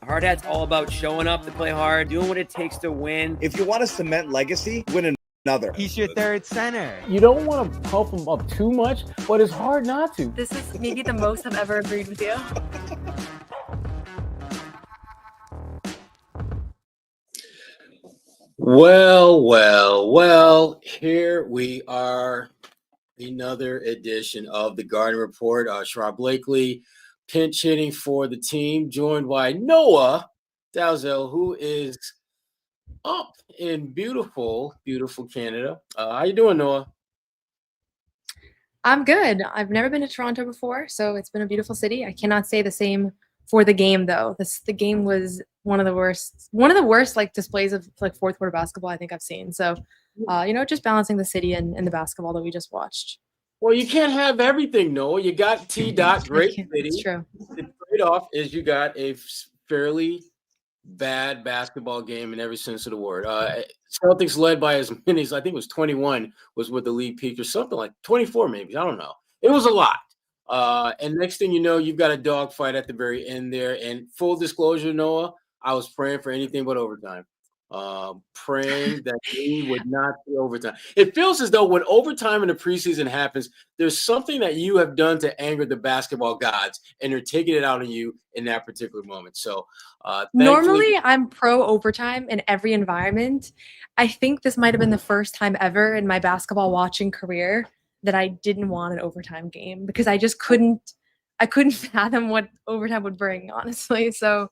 Hard Hat's all about showing up to play hard, doing what it takes to win. If you want to cement legacy, win another. He's your third center. You don't want to pump him up too much, but it's hard not to. This is maybe the most I've ever agreed with you. Well, here we are, another edition of the Garden Report. Sherrod Blakely, pinch hitting for the team, joined by Noah Dalzell, who is up in beautiful Canada. How you doing, Noah? I'm good. I've never been to Toronto before, so it's been a beautiful city. I cannot say the same for the game, though. The game was one of the worst like displays of like fourth quarter basketball I think I've seen. So, just balancing the city and the basketball that we just watched. Well, you can't have everything, Noah. You got T-Dot, great city. It's true. The trade-off is you got a fairly bad basketball game in every sense of the word. Celtics led by as many as, I think it was 21 was what the league peaked, or something like 24 maybe. I don't know. It was a lot. And next thing you know, you've got a dogfight at the very end there. And full disclosure, Noah, I was praying for anything but overtime. Praying that we would not see overtime. It feels as though when overtime in the preseason happens, there's something that you have done to anger the basketball gods, and they're taking it out on you in that particular moment. So normally I'm pro overtime in every environment. I think this might have been the first time ever in my basketball watching career that I didn't want an overtime game, because I just couldn't fathom what overtime would bring, honestly. So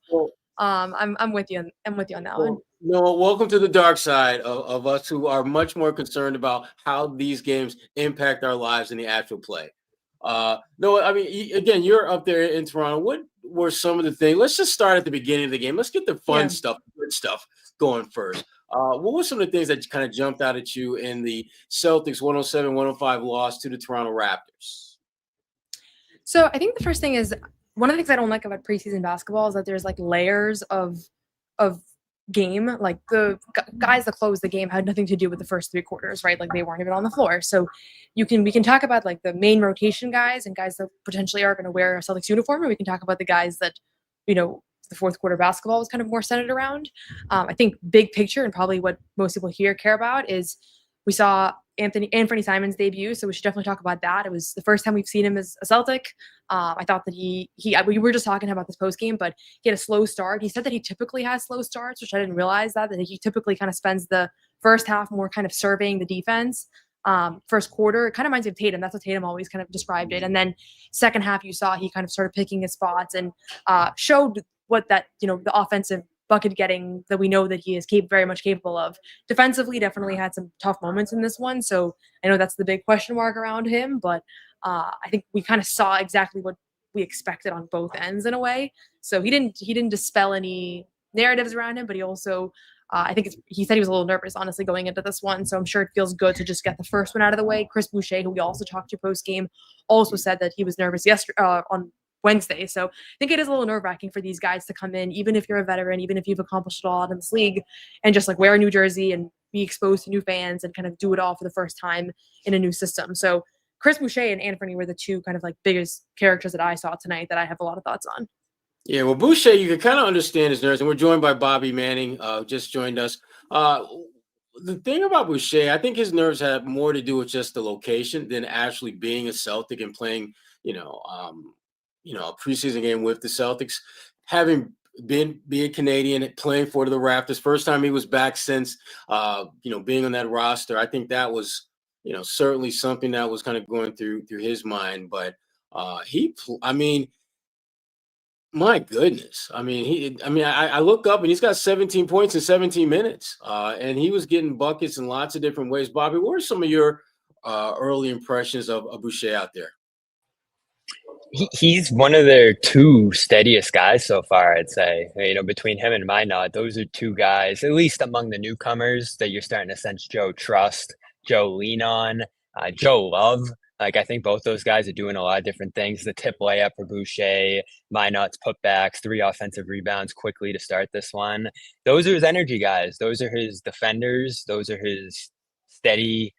I'm with you. I'm with you on that one. No, welcome to the dark side of us who are much more concerned about how these games impact our lives in the actual play. No, I mean, again, you're up there in Toronto. What were some of the things? Let's just start at the beginning of the game. Let's get the fun stuff, good stuff going first. What were some of the things that kind of jumped out at you in the Celtics 107-105 loss to the Toronto Raptors? So I think the first thing is, one of the things I don't like about preseason basketball is that there's like layers of game. Like the guys that closed the game had nothing to do with the first three quarters, right? Like they weren't even on the floor. So we can talk about like the main rotation guys and guys that potentially are going to wear a Celtics uniform, and we can talk about the guys that, the fourth quarter basketball was kind of more centered around. I think big picture, and probably what most people here care about, is we saw Anthony Simons debut, so we should definitely talk about that. It was the first time we've seen him as a Celtic. I thought that we were just talking about this post game, but he had a slow start. He said that he typically has slow starts, which I didn't realize that he typically kind of spends the first half more kind of surveying the defense. First quarter, it kind of reminds me of Tatum. That's what Tatum always kind of described it. And then second half, you saw he kind of started picking his spots and showed what that, the offensive bucket getting that we know that he is very much capable of. Defensively, definitely had some tough moments in this one. So I know that's the big question mark around him, but I think we kind of saw exactly what we expected on both ends in a way. So he didn't dispel any narratives around him, but he also, I think he said he was a little nervous, honestly, going into this one. So I'm sure it feels good to just get the first one out of the way. Chris Boucher, who we also talked to post game, also said that he was nervous yesterday on Wednesday. So I think it is a little nerve-wracking for these guys to come in, even if you're a veteran, even if you've accomplished it all in this league, and just like wear a new jersey and be exposed to new fans and kind of do it all for the first time in a new system. So Chris Boucher and Anthony were the two kind of like biggest characters that I saw tonight that I have a lot of thoughts on. Yeah, well, Boucher, you can kind of understand his nerves, and we're joined by Bobby Manning, just joined us. The thing about Boucher, I think his nerves have more to do with just the location than actually being a Celtic and playing, a preseason game with the Celtics. Having being Canadian, playing for the Raptors, first time he was back since, being on that roster. I think that was, certainly something that was kind of going through his mind. But my goodness. I look up and he's got 17 points in 17 minutes. And he was getting buckets in lots of different ways. Bobby, what are some of your early impressions of Boucher out there? He's one of their two steadiest guys so far, I'd say. Between him and Minot, those are two guys, at least among the newcomers, that you're starting to sense Joe trust, Joe lean on, Joe love. Like, I think both those guys are doing a lot of different things. The tip layup for Boucher, Minot's putbacks, 3 offensive rebounds quickly to start this one. Those are his energy guys. Those are his defenders. Those are his steady,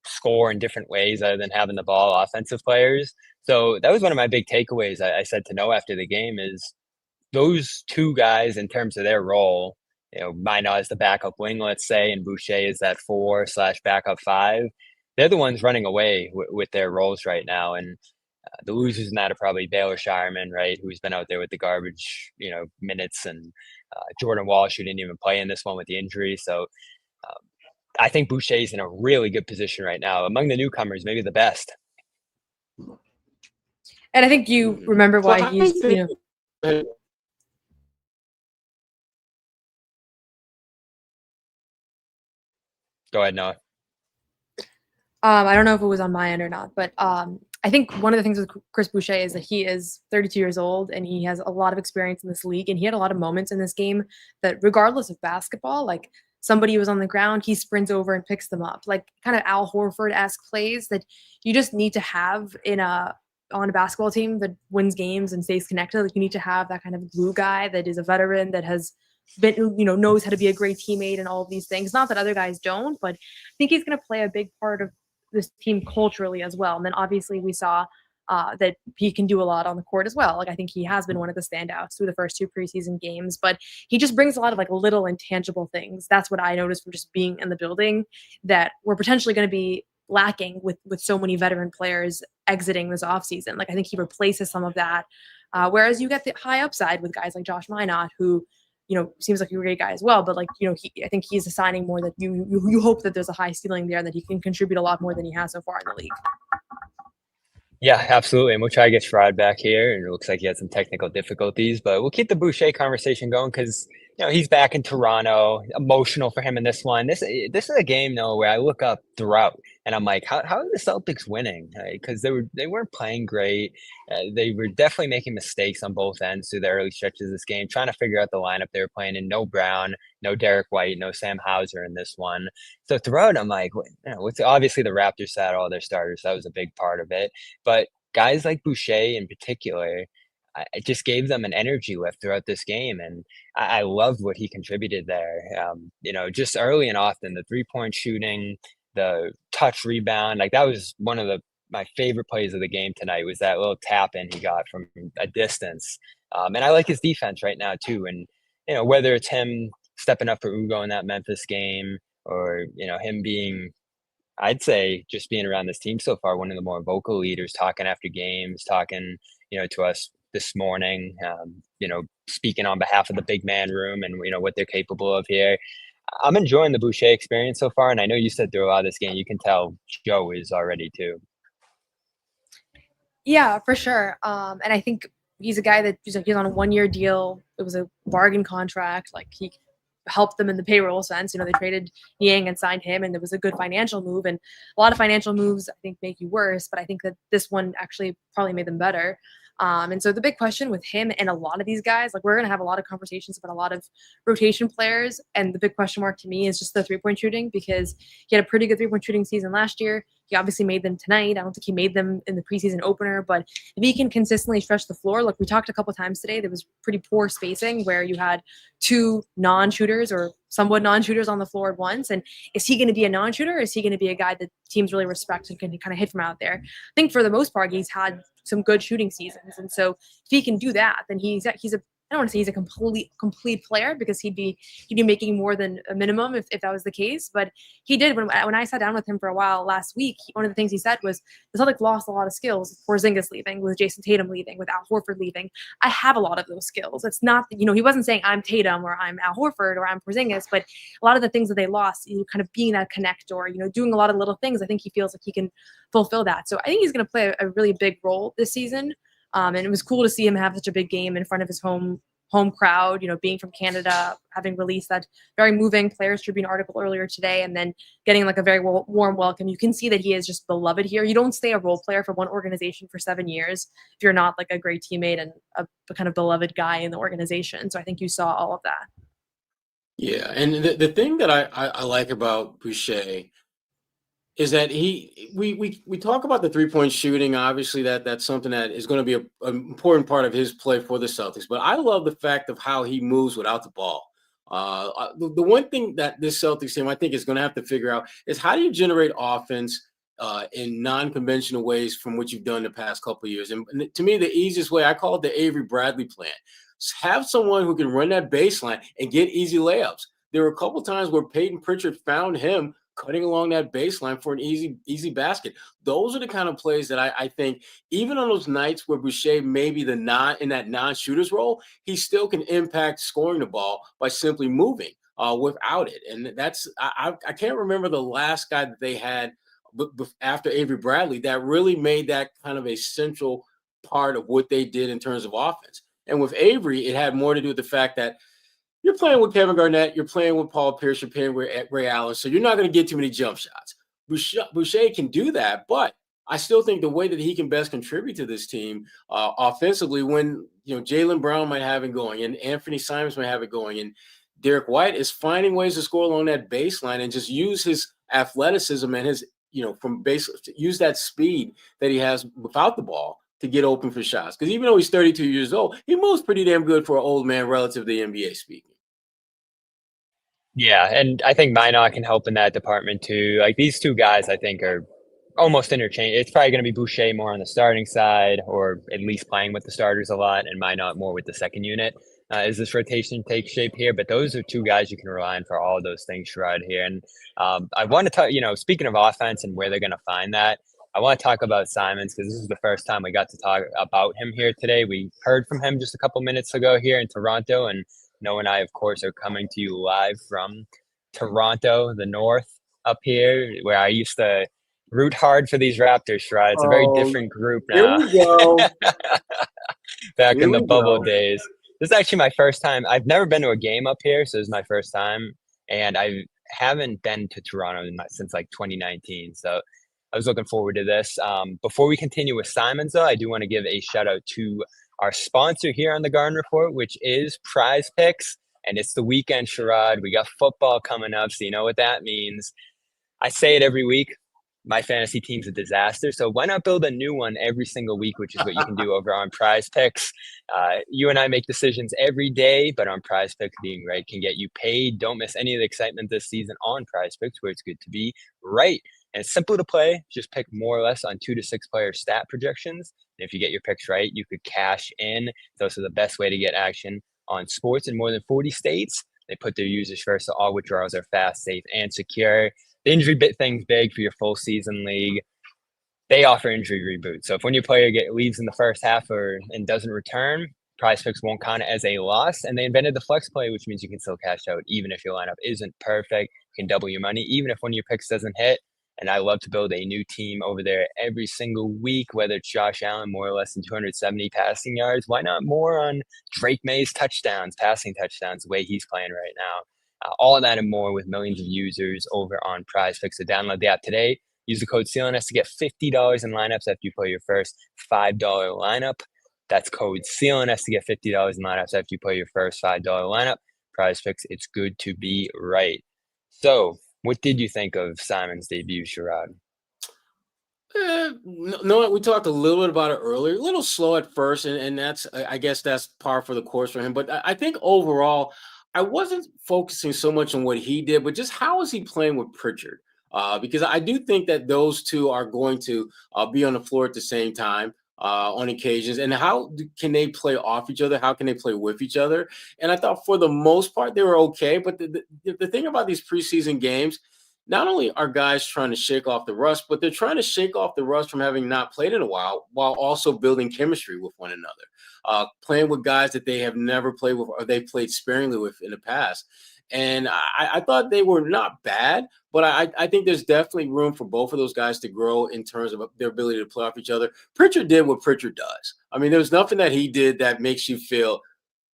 score in different ways other than having the ball offensive players. So that was one of my big takeaways. I said to Noah after the game is those two guys in terms of their role, Minot is the backup wing, let's say, and Boucher is that 4/backup 5. They're the ones running away with their roles right now. And the losers in that are probably Baylor Shireman, right, who's been out there with the garbage, minutes, and Jordan Walsh, who didn't even play in this one with the injury. So I think Boucher's in a really good position right now. Among the newcomers, maybe the best. And I think you remember why he's, Go ahead, Noah. I don't know if it was on my end or not, but I think one of the things with Chris Boucher is that he is 32 years old and he has a lot of experience in this league. And he had a lot of moments in this game that, regardless of basketball, like somebody was on the ground, he sprints over and picks them up, like kind of Al Horford-esque plays that you just need to have on a basketball team that wins games and stays connected. Like, you need to have that kind of glue guy that is a veteran, that has been, knows how to be a great teammate and all of these things. Not that other guys don't, but I think he's going to play a big part of this team culturally as well. And then obviously we saw that he can do a lot on the court as well. Like, I think he has been one of the standouts through the first 2 preseason games, but he just brings a lot of like little intangible things. That's what I noticed from just being in the building that we're potentially going to be lacking with so many veteran players exiting this offseason. Like, I think he replaces some of that. Whereas you get the high upside with guys like Josh Minot, who, seems like a great guy as well, but like, I think he's assigning more that you hope that there's a high ceiling there and that he can contribute a lot more than he has so far in the league. Yeah, absolutely. And we'll try to get Sherrod back here. And it looks like he had some technical difficulties, but we'll keep the Boucher conversation going because, he's back in Toronto. Emotional for him in this one. This is a game, though, where I look up throughout and I'm like, how are the Celtics winning? Because they weren't playing great. They were definitely making mistakes on both ends through the early stretches of this game, trying to figure out the lineup they were playing in. No Brown, no Derek White, no Sam Hauser in this one. So throughout, I'm like, obviously the Raptors sat all their starters. That was a big part of it. But guys like Boucher in particular, it just gave them an energy lift throughout this game. And I loved what he contributed there. Just early and often, the 3-point shooting, the touch rebound, like that was one of my favorite plays of the game tonight, was that little tap in he got from a distance. And I like his defense right now too. And, whether it's him stepping up for Ugo in that Memphis game or, him being, I'd say, just being around this team so far, one of the more vocal leaders, talking after games, talking, to us this morning, speaking on behalf of the big man room and, what they're capable of here. I'm enjoying the Boucher experience so far. And I know you said throughout this game, you can tell Joe is already too. Yeah, for sure. And I think he's a guy that he's on a 1-year deal. It was a bargain contract. Like, he helped them in the payroll sense. They traded Yang and signed him, and it was a good financial move. And a lot of financial moves, I think, make you worse, but I think that this one actually probably made them better. And so the big question with him and a lot of these guys, like, we're going to have a lot of conversations about a lot of rotation players. And the big question mark to me is just the 3-point shooting, because he had a pretty good 3-point shooting season last year. He obviously made them tonight. I don't think he made them in the preseason opener, but if he can consistently stretch the floor, like we talked a couple times today, there was pretty poor spacing where you had 2 non-shooters or somewhat non-shooters on the floor at once. And is he going to be a non-shooter, or is he going to be a guy that teams really respect and can kind of hit from out there? I think for the most part, he's had some good shooting seasons. And so if he can do that, then he's a, I don't want to say he's a complete player, because he'd be making more than a minimum if that was the case. But he did, when I sat down with him for a while last week, one of the things he said was the Celtics lost a lot of skills. Porzingis leaving, with Jason Tatum leaving, with Al Horford leaving. I have a lot of those skills. It's not, he wasn't saying I'm Tatum or I'm Al Horford or I'm Porzingis, but a lot of the things that they lost, kind of being that connector, doing a lot of little things, I think he feels like he can fulfill that. So I think he's going to play a really big role this season. And it was cool to see him have such a big game in front of his home crowd, being from Canada, having released that very moving Players Tribune article earlier today, and then getting like a very warm welcome. You can see that he is just beloved here. You don't stay a role player for one organization for 7 years if you're not like a great teammate and a kind of beloved guy in the organization. So I think you saw all of that. Yeah, and the thing that I like about Boucher is that we talk about the 3-point shooting. Obviously, that's something that is going to be an important part of his play for the Celtics. But I love the fact of how he moves without the ball. The one thing that this Celtics team, I think, is going to have to figure out is how do you generate offense in non-conventional ways from what you've done the past couple of years. And to me, the easiest way, I call it the Avery Bradley plan. have someone who can run that baseline and get easy layups. There were a couple times where Peyton Pritchard found him cutting along that baseline for an easy basket. Those are the kind of plays that I think, even on those nights where Boucher may be in that non-shooter's role, he still can impact scoring the ball by simply moving without it. And I can't remember the last guy that they had after Avery Bradley that really made that kind of a central part of what they did in terms of offense. And with Avery, it had more to do with the fact that you're playing with Kevin Garnett, you're playing with Paul Pierce, you're playing with Ray Allen, so you're not going to get too many jump shots. Boucher can do that, but I still think the way that he can best contribute to this team offensively, when Jaylen Brown might have it going, and Anthony Simons might have it going, and Derek White, is finding ways to score along that baseline and just use his athleticism and his use that speed that he has without the ball to get open for shots. Because even though he's 32 years old, he moves pretty damn good for an old man relative to the NBA speaking. Yeah, and I think Minot can help in that department too. Like, these two guys, I think, are almost interchangeable. It's probably going to be Boucher more on the starting side, or at least playing with the starters a lot, and Minot more with the second unit as this rotation takes shape here. But those are two guys you can rely on for all of those things, Sherrod, here. And I want to talk, speaking of offense and where they're going to find that, I want to talk about Simons, because this is the first time we got to talk about him here today. We heard from him just a couple minutes ago here in Toronto, and Noah and I, of course, are coming to you live from Toronto, the north up here, where I used to root hard for these Raptors, Sherrod. It's a very different group now. Here we go. Back in the bubble days. This is actually my first time. I've never been to a game up here, so this is my first time. And I haven't been to Toronto since like 2019. So I was looking forward to this. Before we continue with Simons, though, I do want to give a shout out to our sponsor here on the Garden Report, which is Prize Picks. And it's the weekend, Sherrod. We got football coming up, so you know what that means. I say it every week. My fantasy team's a disaster, so why not build a new one every single week, which is what you can do over on Prize Picks. You and I make decisions every day, but on Prize Picks, being right can get you paid. Don't miss any of the excitement this season on Prize Picks, where it's good to be right. And it's simple to play. Just pick more or less on 2 to 6 player stat projections. And if you get your picks right, you could cash in. It's also the best way to get action on sports in more than 40 states. They put their users first, so all withdrawals are fast, safe, and secure. The injury thing's big for your full season league. They offer injury reboot. So if when your player leaves in the first half and doesn't return, Prize Picks won't count it as a loss. And they invented the flex play, which means you can still cash out even if your lineup isn't perfect. You can double your money even if one of your picks doesn't hit. And I love to build a new team over there every single week, whether it's Josh Allen, more or less than 270 passing yards. Why not more on Drake May's passing touchdowns, the way he's playing right now? All of that and more with millions of users over on Prize Picks. So download the app today. Use the code CLNS to get $50 in lineups after you play your first $5 lineup. That's code CLNS to get $50 in lineups after you play your first $5 lineup. Prize Picks, it's good to be right. So, what did you think of Simon's debut, Sherrod? No, we talked a little bit about it earlier. A little slow at first, and I guess that's par for the course for him. But I think overall, I wasn't focusing so much on what he did, but just how is he playing with Pritchard? Because I do think that those two are going to be on the floor at the same time on occasions. And how can they play off each other? How can they play with each other? And I thought for the most part, they were okay. But the thing about these preseason games, not only are guys trying to shake off the rust, but they're trying to shake off the rust from having not played in a while also building chemistry with one another, playing with guys that they have never played with or they've played sparingly with in the past. And I thought they were not bad, but I think there's definitely room for both of those guys to grow in terms of their ability to play off each other. Pritchard did what Pritchard does. I mean, there's nothing that he did that makes you feel,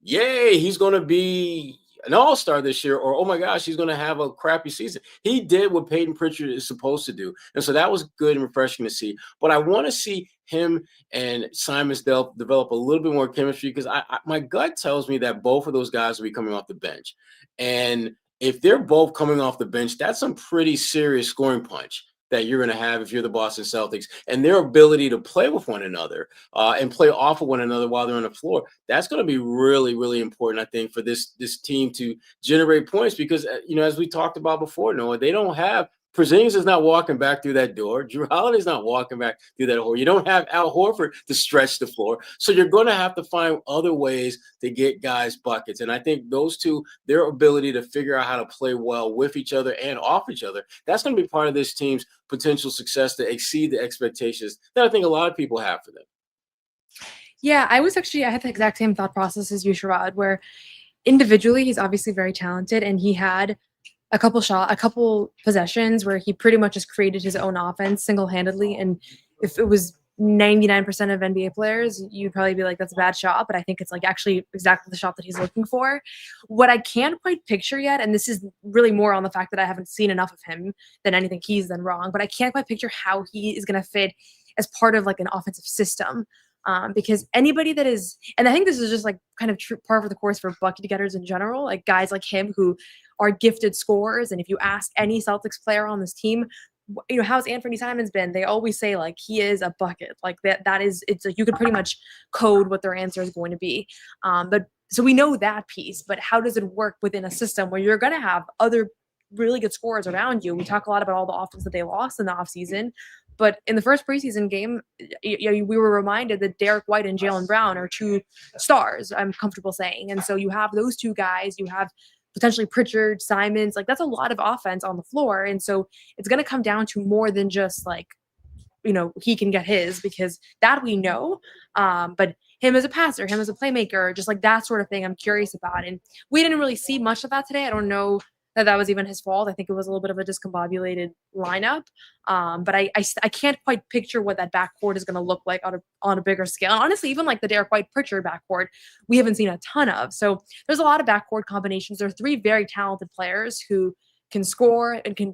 yay, he's going to be an all-star this year, or, oh my gosh, he's going to have a crappy season. He did what Peyton Pritchard is supposed to do. And so that was good and refreshing to see. But I want to see him and Simons develop a little bit more chemistry, because my gut tells me that both of those guys will be coming off the bench. And if they're both coming off the bench, that's some pretty serious scoring punch that you're going to have if you're the Boston Celtics, and their ability to play with one another and play off of one another while they're on the floor. That's going to be really, really important, I think, for this team to generate points, because, as we talked about before, Noah, they don't have Porzingis is not walking back through that door. Drew Holiday's not walking back through that door. You don't have Al Horford to stretch the floor. So you're going to have to find other ways to get guys buckets. And I think those two, their ability to figure out how to play well with each other and off each other, that's going to be part of this team's potential success to exceed the expectations that I think a lot of people have for them. Yeah, I had the exact same thought process as you, Sherrod, where individually he's obviously very talented, and he had a couple possessions where he pretty much just created his own offense single-handedly. And if it was 99% of NBA players, you'd probably be like, that's a bad shot. But I think it's like actually exactly the shot that he's looking for. What I can't quite picture yet, and this is really more on the fact that I haven't seen enough of him than anything he's done wrong, but I can't quite picture how he is going to fit as part of like an offensive system. Because anybody that is, and I think this is just like kind of par for the course for bucket getters in general, like guys like him who are gifted scorers. And if you ask any Celtics player on this team, how's Anthony Simons been? They always say like he is a bucket. Like that is, it's like you could pretty much code what their answer is going to be. But so we know that piece, but how does it work within a system where you're going to have other really good scorers around you? We talk a lot about all the offense that they lost in the offseason. But in the first preseason game, we were reminded that Derek White and Jaylen Brown are two stars, I'm comfortable saying. And so you have those two guys, you have potentially Pritchard, Simons, like that's a lot of offense on the floor. And so it's going to come down to more than just like, he can get his, because that we know. But him as a passer, him as a playmaker, just like that sort of thing, I'm curious about. And we didn't really see much of that today. I don't know that was even his fault. I think it was a little bit of a discombobulated lineup. But I can't quite picture what that backcourt is going to look like on a bigger scale. And honestly, even like the Derek White Pritchard backcourt, we haven't seen a ton of. So there's a lot of backcourt combinations. There are three very talented players who can score and can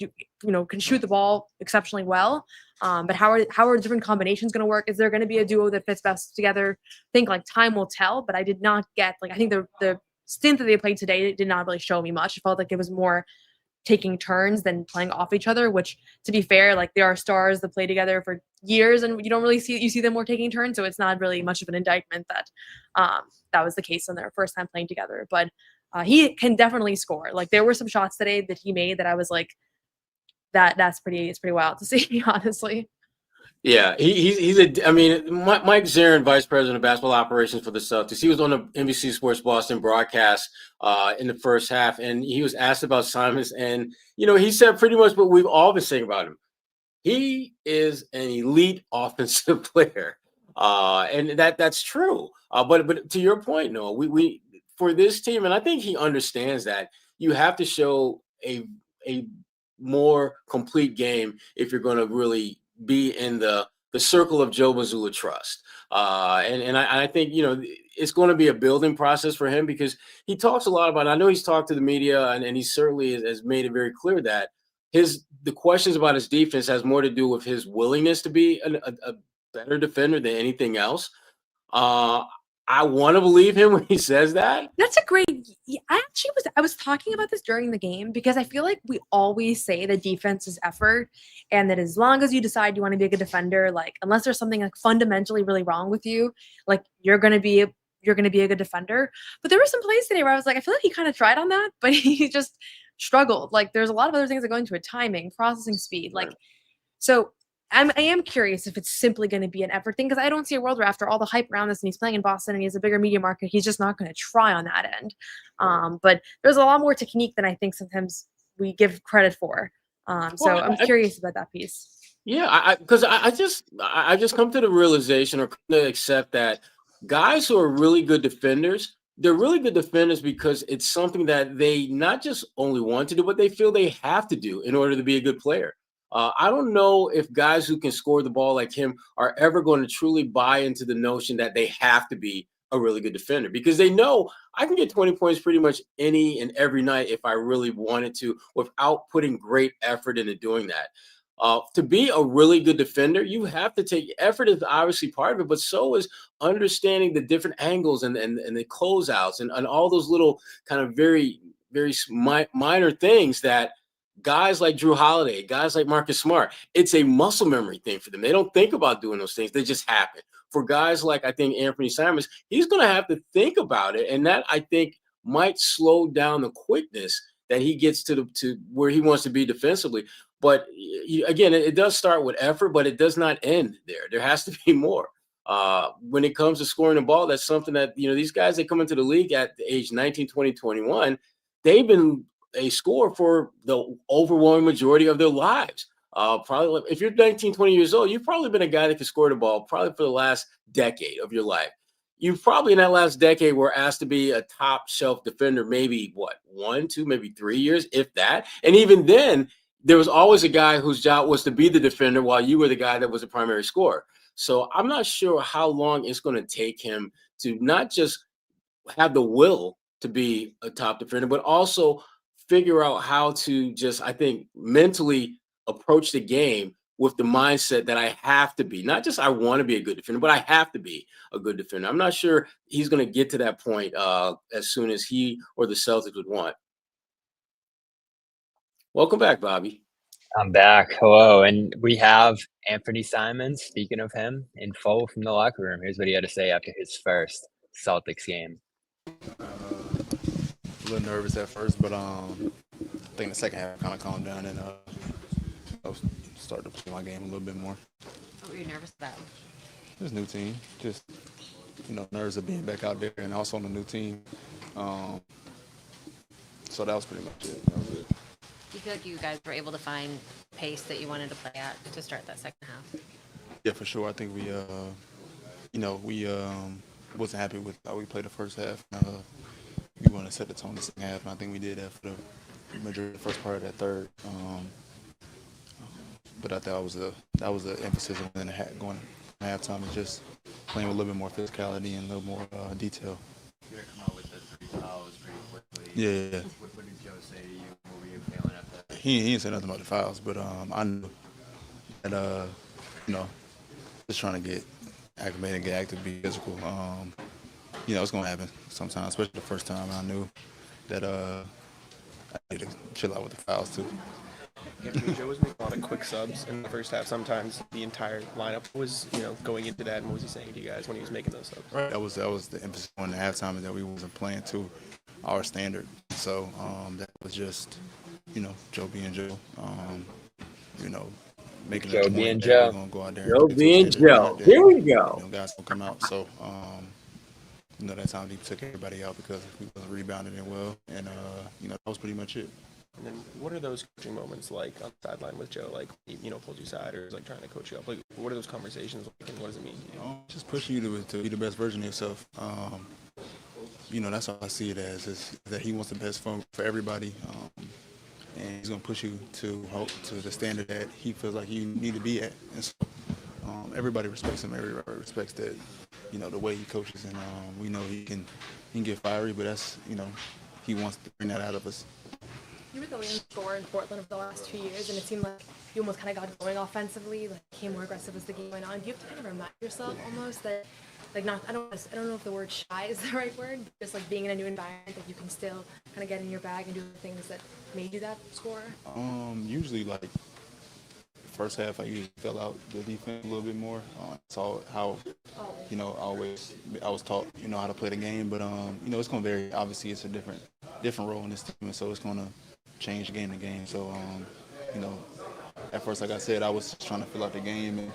shoot the ball exceptionally well. But how are different combinations going to work? Is there going to be a duo that fits best together? I think like time will tell, but I did not get I think the stint that they played today did not really show me much. It felt like it was more taking turns than playing off each other, which, to be fair, like there are stars that play together for years and you don't really see them more taking turns. So it's not really much of an indictment that that was the case on their first time playing together. But he can definitely score. Like there were some shots today that he made that I was like, it's pretty wild to see, honestly. Yeah, Mike Zarin, Vice President of Basketball Operations for the Celtics. He was on the NBC Sports Boston broadcast in the first half, and he was asked about Simons, and he said pretty much what we've all been saying about him. He is an elite offensive player, and that's true. But to your point, Noah, we for this team, and I think he understands that you have to show a more complete game if you're going to really be in the circle of Joe Mazzulla trust. And I think, it's going to be a building process for him, because he talks a lot about, I know he's talked to the media and he certainly has made it very clear that the questions about his defense has more to do with his willingness to be a better defender than anything else. I want to believe him when he says that. That's a great. I was talking about this during the game, because I feel like we always say that defense is effort, and that as long as you decide you want to be a good defender, like unless there's something like fundamentally really wrong with you, like you're gonna be a good defender. But there were some plays today where I was like, I feel like he kind of tried on that, but he just struggled. Like there's a lot of other things that go into it: timing, processing speed, like so. I am curious if it's simply going to be an effort thing, because I don't see a world where after all the hype around this and he's playing in Boston and he has a bigger media market, he's just not going to try on that end. But there's a lot more technique than I think sometimes we give credit for. So I'm curious about that piece. Yeah, because I just come to the realization, or to accept, that guys who are really good defenders, they're really good defenders because it's something that they not just only want to do, but they feel they have to do in order to be a good player. I don't know if guys who can score the ball like him are ever going to truly buy into the notion that they have to be a really good defender, because they know I can get 20 points pretty much any and every night if I really wanted to, without putting great effort into doing that. To be a really good defender, you have to take effort, is obviously part of it, but so is understanding the different angles and the closeouts and all those little kind of very, very minor things that guys like Drew Holiday, guys like Marcus Smart, it's a muscle memory thing for them. They don't think about doing those things. They just happen. For guys like, I think, Anthony Simons, he's going to have to think about it. And that, I think, might slow down the quickness that he gets to where he wants to be defensively. But again, it does start with effort, but it does not end there. There has to be more. When it comes to scoring the ball, that's something that, these guys that come into the league at the age 19, 20, 21, they've been a scorer for the overwhelming majority of their lives. Probably if you're 19, 20 years old, you've probably been a guy that can score the ball probably for the last decade of your life. You probably in that last decade were asked to be a top shelf defender, maybe 1, 2, maybe 3 years, if that. And even then, there was always a guy whose job was to be the defender while you were the guy that was the primary scorer. So I'm not sure how long it's going to take him to not just have the will to be a top defender, but also figure out how to just, I think, mentally approach the game with the mindset that I have to be, not just I want to be a good defender, but I have to be a good defender. I'm not sure he's going to get to that point as soon as he or the Celtics would want. Welcome back, Bobby. I'm back. Hello. And we have Anthony Simons, speaking of him, in full from the locker room. Here's what he had to say after his first Celtics game. A little nervous at first, but I think the second half kind of calmed down and I started to play my game a little bit more. What were you nervous about? This new team, just nerves of being back out there and also on a new team. So that was pretty much it. That was it. Do you feel like you guys were able to find pace that you wanted to play at to start that second half? Yeah, for sure. I think we wasn't happy with how we played the first half. We want to set the tone the second half, and I think we did that for the majority of the first part of that third. But I thought that was the emphasis in going to halftime, is just playing with a little bit more physicality and a little more detail. You're going to come out with the 3 fouls pretty quickly. Yeah. What did Joe say to you? What were you feeling after that? He didn't say nothing about the fouls, but I knew that, just trying to get acclimated, get active, be physical. It's going to happen sometimes, especially the first time. I knew that I need to chill out with the fouls, too. Joe was making a lot of quick subs in the first half. Sometimes the entire lineup was, going into that. And what was he saying to you guys when he was making those subs? Right. That was the emphasis on the halftime, is that we wasn't playing to our standard. So that was just, Joe being Joe. Making Joe being that Joe. we're gonna go out there. Joe being Joe. Here we go. Guys will come out. So that time he took everybody out because we wasn't rebounding it well, and that was pretty much it. And then what are those coaching moments like on the sideline with Joe? Like, he, pulls you aside or is like trying to coach you up? Like, what are those conversations like and what does it mean to you? Just pushing you to be the best version of yourself. That's how I see it as, is that he wants the best for everybody. And he's going to push you to the standard that he feels like you need to be at. And so everybody respects him. Everybody respects that, the way he coaches. And we know he can get fiery, but that's, he wants to bring that out of us. You were the leading scorer in Portland over the last 2 years, and it seemed like you almost kind of got going offensively, like became more aggressive as the game went on. Do you have to kind of remind yourself almost that, like, I don't know if the word shy is the right word, but just like being in a new environment, that you can still kind of get in your bag and do the things that made you that scorer? Usually, like, first half, I usually fill out the defense a little bit more. So how, I was taught, how to play the game, but it's going to vary. Obviously, it's a different role in this team, and so it's going to change game to game. So, at first, like I said, I was just trying to fill out the game and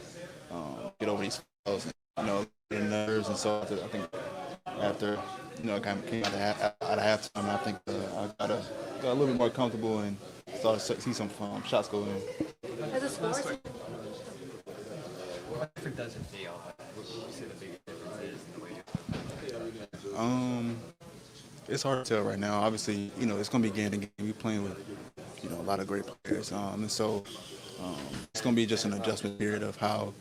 get over these fouls, and, the nerves. And so I think after, I kind of came out of halftime, I think I got a little bit more comfortable and started to see some shots go in. As a scorer, What different does it feel? What would you say the biggest difference is in the way you It's hard to tell right now. Obviously, it's going to be game to game. We're playing with, a lot of great players. And so it's going to be just an adjustment period of how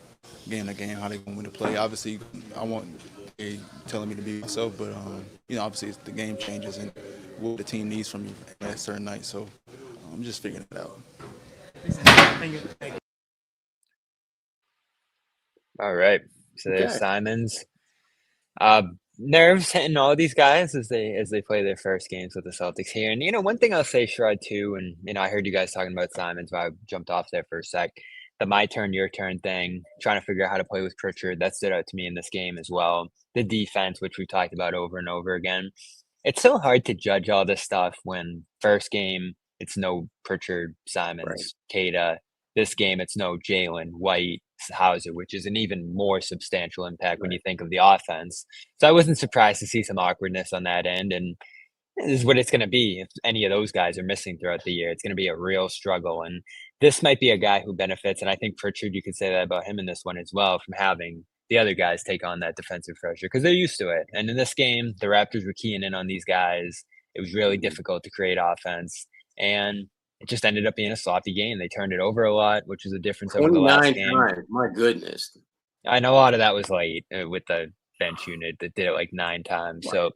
game to game, how they're going to play. Obviously, I want they telling me to be myself, but, obviously the game changes and what the team needs from you at a certain night. So I'm just figuring it out. All right. So there's Simons. Nerves hitting all these guys as they play their first games with the Celtics here. And one thing I'll say, Sherrod, too, and I heard you guys talking about Simons, but I jumped off there for a sec. The my turn, your turn thing, trying to figure out how to play with Pritchard, that stood out to me in this game as well. The defense, which we talked about over and over again. It's so hard to judge all this stuff when first game it's no Pritchard, Right. Simons, Kada. This game, it's no Jalen, White, Hauser, which is an even more substantial impact when you think of the offense. So I wasn't surprised to see some awkwardness on that end, and this is what it's going to be if any of those guys are missing throughout the year. It's going to be a real struggle, and this might be a guy who benefits, and I think Pritchard, you could say that about him in this one as well, from having the other guys take on that defensive pressure because they're used to it. And in this game, the Raptors were keying in on these guys. It was really difficult to create offense, and it just ended up being a sloppy game. They turned it over a lot, which was a difference over the last 29 game. times. My goodness. I know a lot of that was late with the bench unit that did it like 9 times. Right. So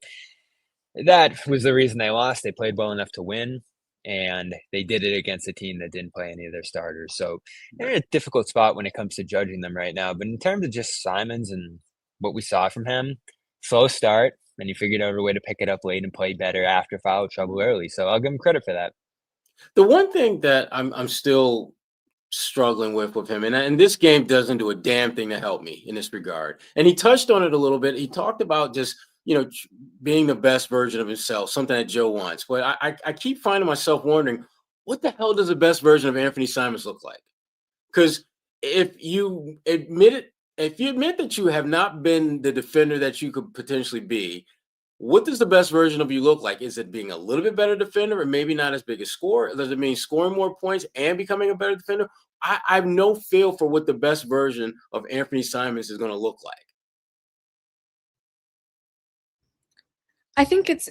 that was the reason they lost. They played well enough to win, and they did it against a team that didn't play any of their starters. So they're in a difficult spot when it comes to judging them right now. But in terms of just Simons and what we saw from him, slow start, and he figured out a way to pick it up late and play better after foul trouble early. So I'll give him credit for that. The one thing that I'm still struggling with him, and this game doesn't do a damn thing to help me in this regard. And he touched on it a little bit. He talked about just being the best version of himself, something that Joe wants. But I keep finding myself wondering, what the hell does the best version of Anthony Simons look like? Because if you admit that you have not been the defender that you could potentially be, what does the best version of you look like? Is it being a little bit better defender and maybe not as big a scorer? Does it mean scoring more points and becoming a better defender? I have no feel for what the best version of Anthony Simons is going to look like. I think it's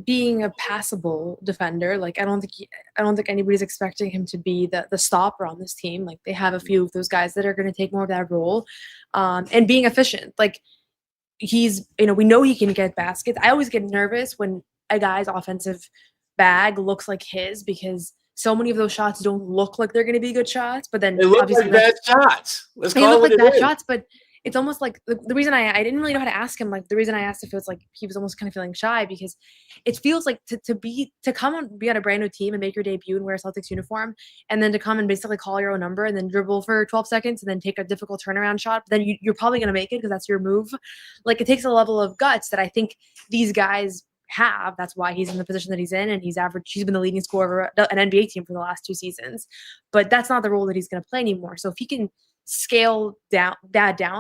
being a passable defender. Like I don't think anybody's expecting him to be the stopper on this team. Like they have a few of those guys that are going to take more of that role, and being efficient. Like he's, we know he can get baskets. I always get nervous when a guy's offensive bag looks like his because so many of those shots don't look like they're going to be good shots. But then They look obviously like bad shots. Let's they call look it what like it bad is. shots, but it's almost like the reason I didn't really know how to ask him. Like the reason I asked if it was like he was almost kind of feeling shy because it feels like to come and be on a brand new team and make your debut and wear a Celtics uniform and then to come and basically call your own number and then dribble for 12 seconds and then take a difficult turnaround shot. But then you're probably going to make it because that's your move. Like it takes a level of guts that I think these guys have. That's why he's in the position that he's in, and he's been the leading scorer of an NBA team for the last 2 seasons. But that's not the role that he's going to play anymore. So if he can scale down,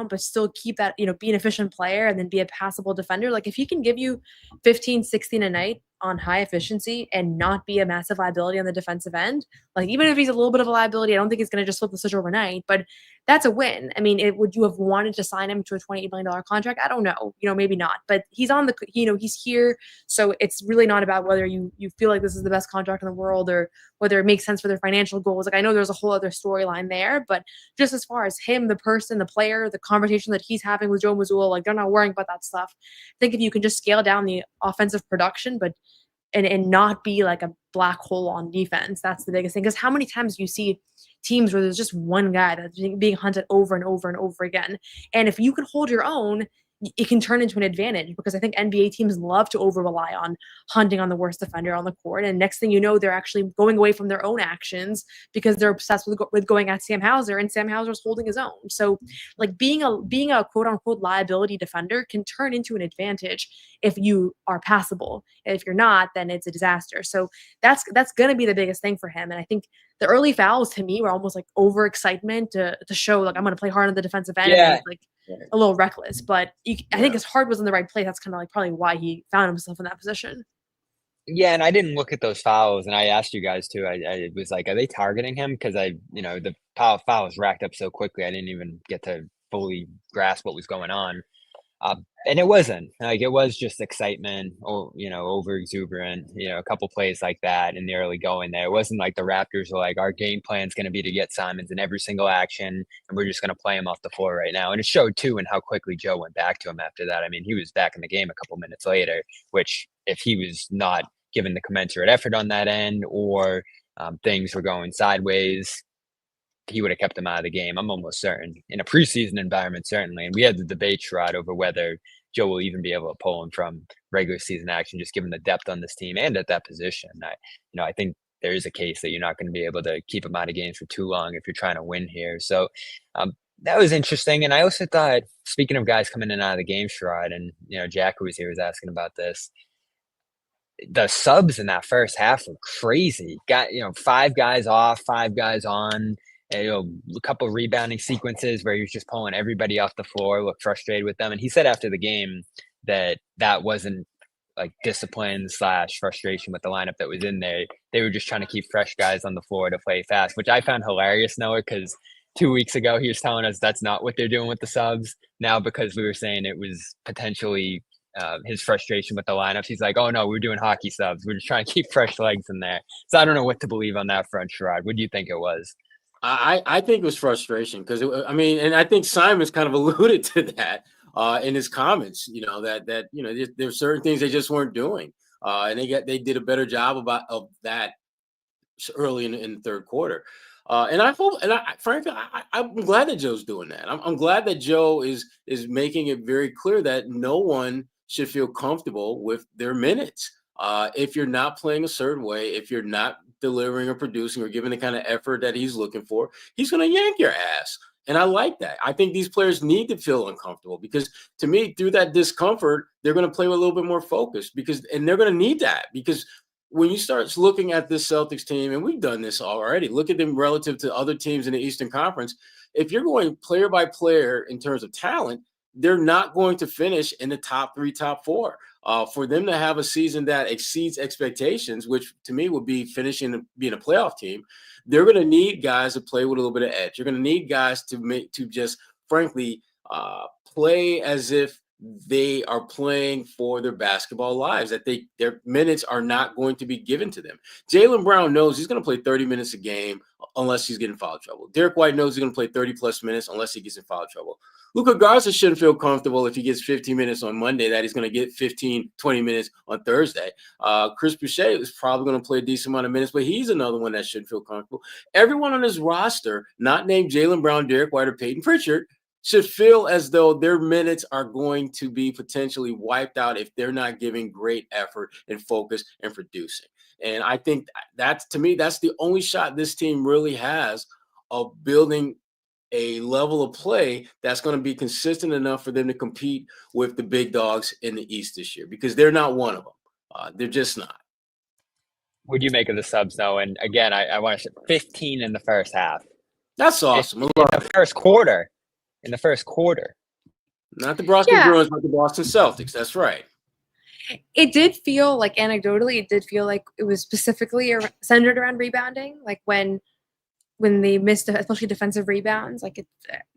but still keep that, be an efficient player and then be a passable defender. Like if he can give you 15, 16 a night on high efficiency and not be a massive liability on the defensive end, like even if he's a little bit of a liability, I don't think he's going to just flip the switch overnight, but that's a win. I mean, would you have wanted to sign him to a $28 million contract? I don't know, maybe not, but he's on he's here. So it's really not about whether you feel like this is the best contract in the world or whether it makes sense for their financial goals. Like I know there's a whole other storyline there, but just as far as him, the person, the player, the conversation that he's having with Joe Mazzulla, like they're not worrying about that stuff. I think if you can just scale down the offensive production, but and not be like a black hole on defense, that's the biggest thing. Because how many times do you see teams where there's just one guy that's being hunted over and over and over again? And if you can hold your own, it can turn into an advantage because I think NBA teams love to over rely on hunting on the worst defender on the court. And next thing you know, they're actually going away from their own actions because they're obsessed with going at Sam Hauser, and Sam Hauser's holding his own. So like being a quote unquote liability defender can turn into an advantage if you are passable. And if you're not, then it's a disaster. So that's going to be the biggest thing for him. And I think the early fouls to me were almost like overexcitement to show like I'm going to play hard on the defensive end. Yeah. And like a little reckless, but I think his heart was in the right place. That's kind of like probably why he found himself in that position. Yeah, and I didn't look at those fouls, and I asked you guys too. I was like, are they targeting him? Because the fouls racked up so quickly, I didn't even get to fully grasp what was going on. And it wasn't like it was just excitement or over exuberant, a couple plays like that in the early going there. It wasn't like the Raptors were like, our game plan is going to be to get Simons in every single action and we're just going to play him off the floor right now. And it showed too in how quickly Joe went back to him after that. I mean, he was back in the game a couple minutes later, which if he was not given the commensurate effort on that end or things were going sideways, he would have kept him out of the game. I'm almost certain in a preseason environment, certainly. And we had the debate, Sherrod, over whether Joe will even be able to pull him from regular season action, just given the depth on this team and at that position. I think there is a case that you're not going to be able to keep him out of games for too long if you're trying to win here. So that was interesting. And I also thought, speaking of guys coming in and out of the game, Sherrod, and Jack, who was here, was asking about this. the subs in that first half were crazy. Got 5 guys off, 5 guys on. And, a couple rebounding sequences where he was just pulling everybody off the floor, looked frustrated with them. And he said after the game that wasn't like discipline / frustration with the lineup that was in there. They were just trying to keep fresh guys on the floor to play fast, which I found hilarious, Noah, because 2 weeks ago he was telling us that's not what they're doing with the subs. Now, because we were saying it was potentially his frustration with the lineups, he's like, oh no, we're doing hockey subs. We're just trying to keep fresh legs in there. So I don't know what to believe on that front, Sherrod. What do you think it was? I think it was frustration because and I think Simon's kind of alluded to that in his comments. There's certain things they just weren't doing, and they did a better job of that early in the third quarter. And I hope, frankly, I'm glad that Joe's doing that. I'm glad that Joe is making it very clear that no one should feel comfortable with their minutes. If you're not playing a certain way, if you're not delivering or producing or giving the kind of effort that he's looking for, he's going to yank your ass. And I like that. I think these players need to feel uncomfortable because, to me, through that discomfort, they're going to play with a little bit more focus and they're going to need that because when you start looking at this Celtics team, and we've done this already, look at them relative to other teams in the Eastern Conference. If you're going player by player in terms of talent, they're not going to finish in the top 3, top 4. For them to have a season that exceeds expectations, which to me would be finishing and being a playoff team, they're going to need guys to play with a little bit of edge. You're going to need guys to just, frankly, play as if they are playing for their basketball lives, that their minutes are not going to be given to them. Jaylen Brown knows he's going to play 30 minutes a game unless he's getting foul trouble. Derek White knows he's going to play 30-plus minutes unless he gets in foul trouble. Luka Garza shouldn't feel comfortable if he gets 15 minutes on Monday that he's going to get 15, 20 minutes on Thursday. Chris Boucher is probably going to play a decent amount of minutes, but he's another one that shouldn't feel comfortable. Everyone on his roster, not named Jaylen Brown, Derek White, or Peyton Pritchard, should feel as though their minutes are going to be potentially wiped out if they're not giving great effort and focus and producing. And I think to me, that's the only shot this team really has of building a level of play that's going to be consistent enough for them to compete with the big dogs in the East this year, because they're not one of them. They're just not. What do you make of the subs, though? And again, I want to say 15 in the first half. That's awesome. In the first quarter. Not the Boston Bruins, but the Boston Celtics. That's right. It did feel like, anecdotally, it was specifically centered around rebounding. Like when they missed, especially defensive rebounds,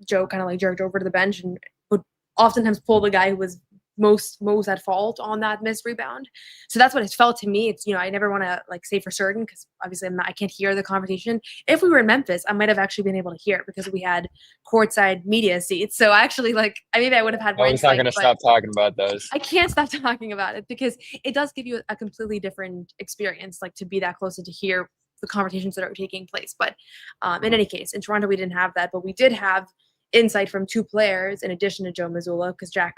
Joe kind of jerked over to the bench and would oftentimes pull the guy who was most at fault on that missed rebound. So that's what it felt to me. It's, I never want to say for certain because obviously I can't hear the conversation. If we were in Memphis, I might have actually been able to hear it because we had courtside media seats. So actually, maybe I would have had more insight. I'm not going to stop talking about those. I can't stop talking about it because it does give you a completely different experience, to be that close and to hear the conversations that are taking place. But in any case, in Toronto, we didn't have that, but we did have insight from 2 players in addition to Joe Mazzulla, because Jack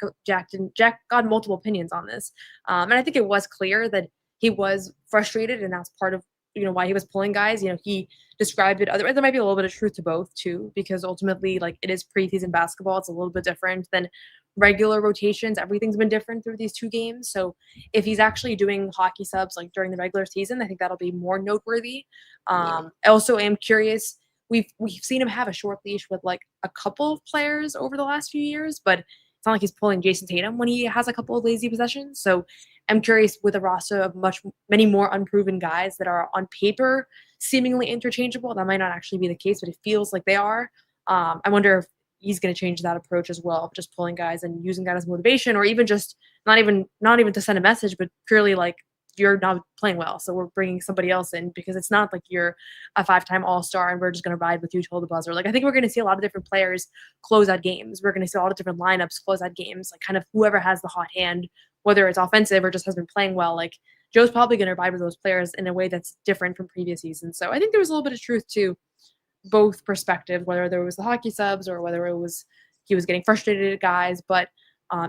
got multiple opinions on this. And I think it was clear that he was frustrated, and that's part of, why he was pulling guys. He described it otherwise. There might be a little bit of truth to both too, because ultimately, it is preseason basketball. It's a little bit different than regular rotations. Everything's been different through these 2 games. So if he's actually doing hockey subs during the regular season, I think that'll be more noteworthy. I also am curious. We've seen him have a short leash with a couple of players over the last few years, but it's not like he's pulling Jason Tatum when he has a couple of lazy possessions. So I'm curious, with a roster of many more unproven guys that are on paper seemingly interchangeable, that might not actually be the case, but it feels like they are. I wonder if he's going to change that approach as well, just pulling guys and using that as motivation, or even just not even to send a message, but purely you're not playing well, so we're bringing somebody else in, because it's not like you're a 5-time All-Star and we're just going to ride with you till the buzzer. I think we're going to see a lot of different players close out games. We're going to see a lot of different lineups close out games, kind of whoever has the hot hand, whether it's offensive or just has been playing well. Joe's probably going to ride with those players in a way that's different from previous seasons. So I think there was a little bit of truth to both perspectives, whether there was the hockey subs or whether it was he was getting frustrated at guys, but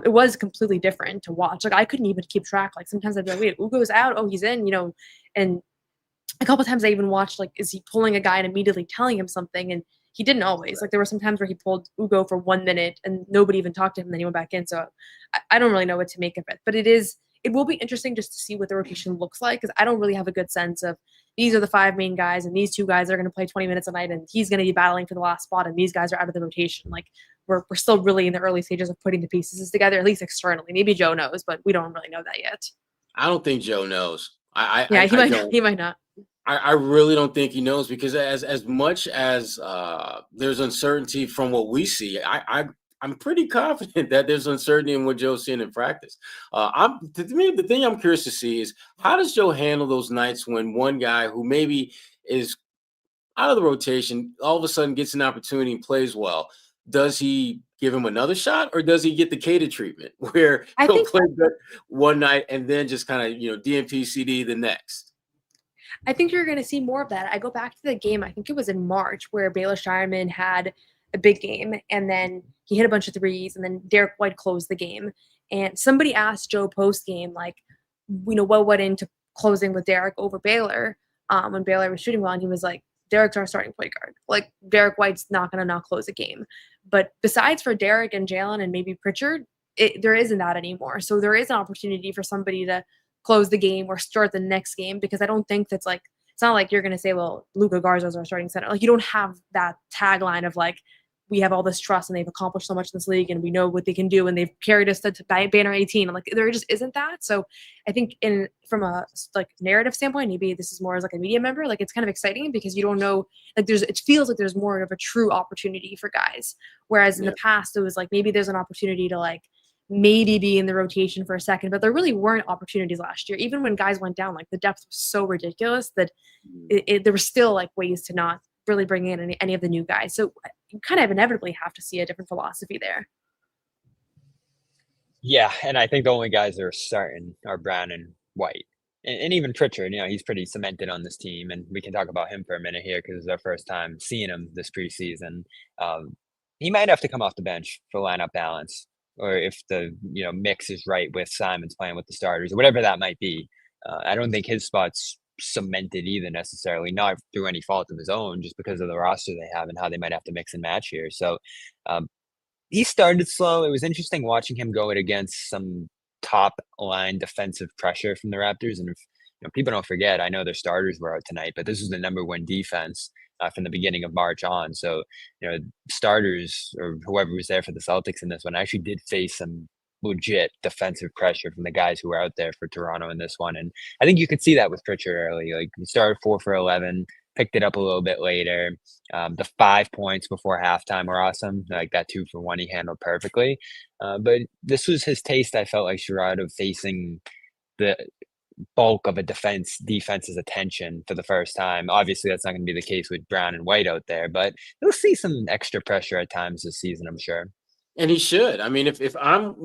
it was completely different to watch. I couldn't even keep track. Sometimes I'd be like, wait, Ugo's out. Oh, he's in, and a couple of times I even watched, is he pulling a guy and immediately telling him something? And he didn't always. There were some times where he pulled Ugo for 1 minute and nobody even talked to him, and then he went back in. So I don't really know what to make of it, but it is it will be interesting just to see what the rotation looks like, because I don't really have a good sense of these are the 5 main guys and these 2 guys are going to play 20 minutes a night and he's going to be battling for the last spot and these guys are out of the rotation. Like we're still really in the early stages of putting the pieces together, at least externally. Maybe Joe knows, but we don't really know that yet. I don't think Joe knows. He might not. I really don't think he knows, because as much as there's uncertainty from what we see, I'm pretty confident that there's uncertainty in what Joe's seeing in practice. To me, the thing I'm curious to see is how does Joe handle those nights when one guy who maybe is out of the rotation all of a sudden gets an opportunity and plays well? Does he give him another shot, or does he get the cater treatment where he'll play good one night and then just kind of, DNP CD the next? I think you're going to see more of that. I go back to the game, I think it was in March, where Baylor Shireman had a big game, and then he hit a bunch of threes, and then Derek White closed the game. And somebody asked Joe post-game, like, what went into closing with Derek over Baylor when Baylor was shooting well, and he was like, Derek's our starting point guard. Like, Derek White's not going to not close a game. But besides for Derek and Jalen and maybe Pritchard, there isn't that anymore. So there is an opportunity for somebody to close the game or start the next game, because I don't think that's like, it's not like you're going to say, well, Luka Garza's our starting center. Like, you don't have that tagline of like, we have all this trust and they've accomplished so much in this league and we know what they can do and they've carried us to banner 18. And like, there just isn't that. So I think from a like narrative standpoint, maybe this is more as like a media member, like it's kind of exciting because you don't know, like it feels like there's more of a true opportunity for guys. Whereas in the past, it was like, maybe there's an opportunity to like, maybe be in the rotation for a second, but there really weren't opportunities last year. Even when guys went down, like the depth was so ridiculous that there were still like ways to not really bring in any of the new guys. So you kind of inevitably have to see a different philosophy there. Yeah, and I think the only guys that are starting are Brown and White. And even Pritchard, he's pretty cemented on this team, and we can talk about him for a minute here because it's our first time seeing him this preseason. He might have to come off the bench for lineup balance, or if the mix is right with Simons playing with the starters or whatever that might be. I don't think his spot's cemented either necessarily, not through any fault of his own, just because of the roster they have and how they might have to mix and match here. So he started slow. It was interesting watching him go it against some top line defensive pressure from the Raptors. And if people don't forget, I know their starters were out tonight, but this was the #1 defense from the beginning of March on. So, starters or whoever was there for the Celtics in this one actually did face some legit defensive pressure from the guys who were out there for Toronto in this one. And I think you could see that with Pritchard early. Like, he started 4 for 11, picked it up a little bit later. The 5 points before halftime were awesome. Like, that 2 for 1 he handled perfectly. But this was his taste, I felt like, Sherrod, of facing the bulk of a defense's attention for the first time. Obviously, that's not going to be the case with Brown and White out there, but he'll see some extra pressure at times this season, I'm sure. And he should. I mean, if I'm,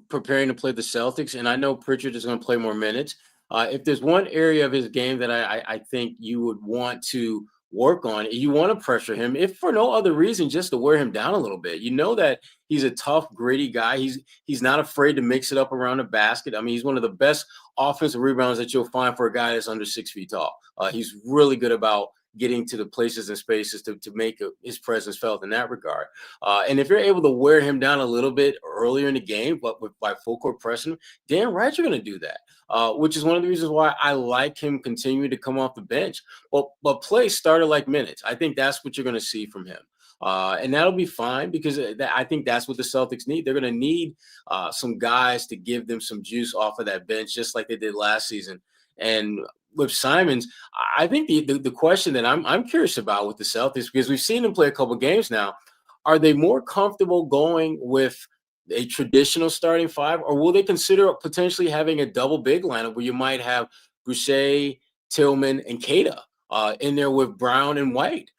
preparing to play the Celtics and I know Pritchard is going to play more minutes, if there's one area of his game that I think you would want to work on, you want to pressure him, if for no other reason, just to wear him down a little bit. You know that he's a tough, gritty guy. He's not afraid to mix it up around the basket. I mean, he's one of the best offensive rebounds that you'll find for a guy that's under 6 feet tall. He's really good about getting to the places and spaces to make his presence felt in that regard. And if you're able to wear him down a little bit earlier in the game, but by full court pressing, damn right you're going to do that, which is one of the reasons why I like him continuing to come off the bench. But play starter like minutes. I think that's what you're going to see from him. And that'll be fine because I think that's what the Celtics need. They're going to need some guys to give them some juice off of that bench, just like they did last season. And with Simons, I think the question that I'm curious about with the Celtics, because we've seen them play a couple games now, are they more comfortable going with a traditional starting 5, or will they consider potentially having a double big lineup where you might have Boucher, Tillman, and Keita in there with Brown and White,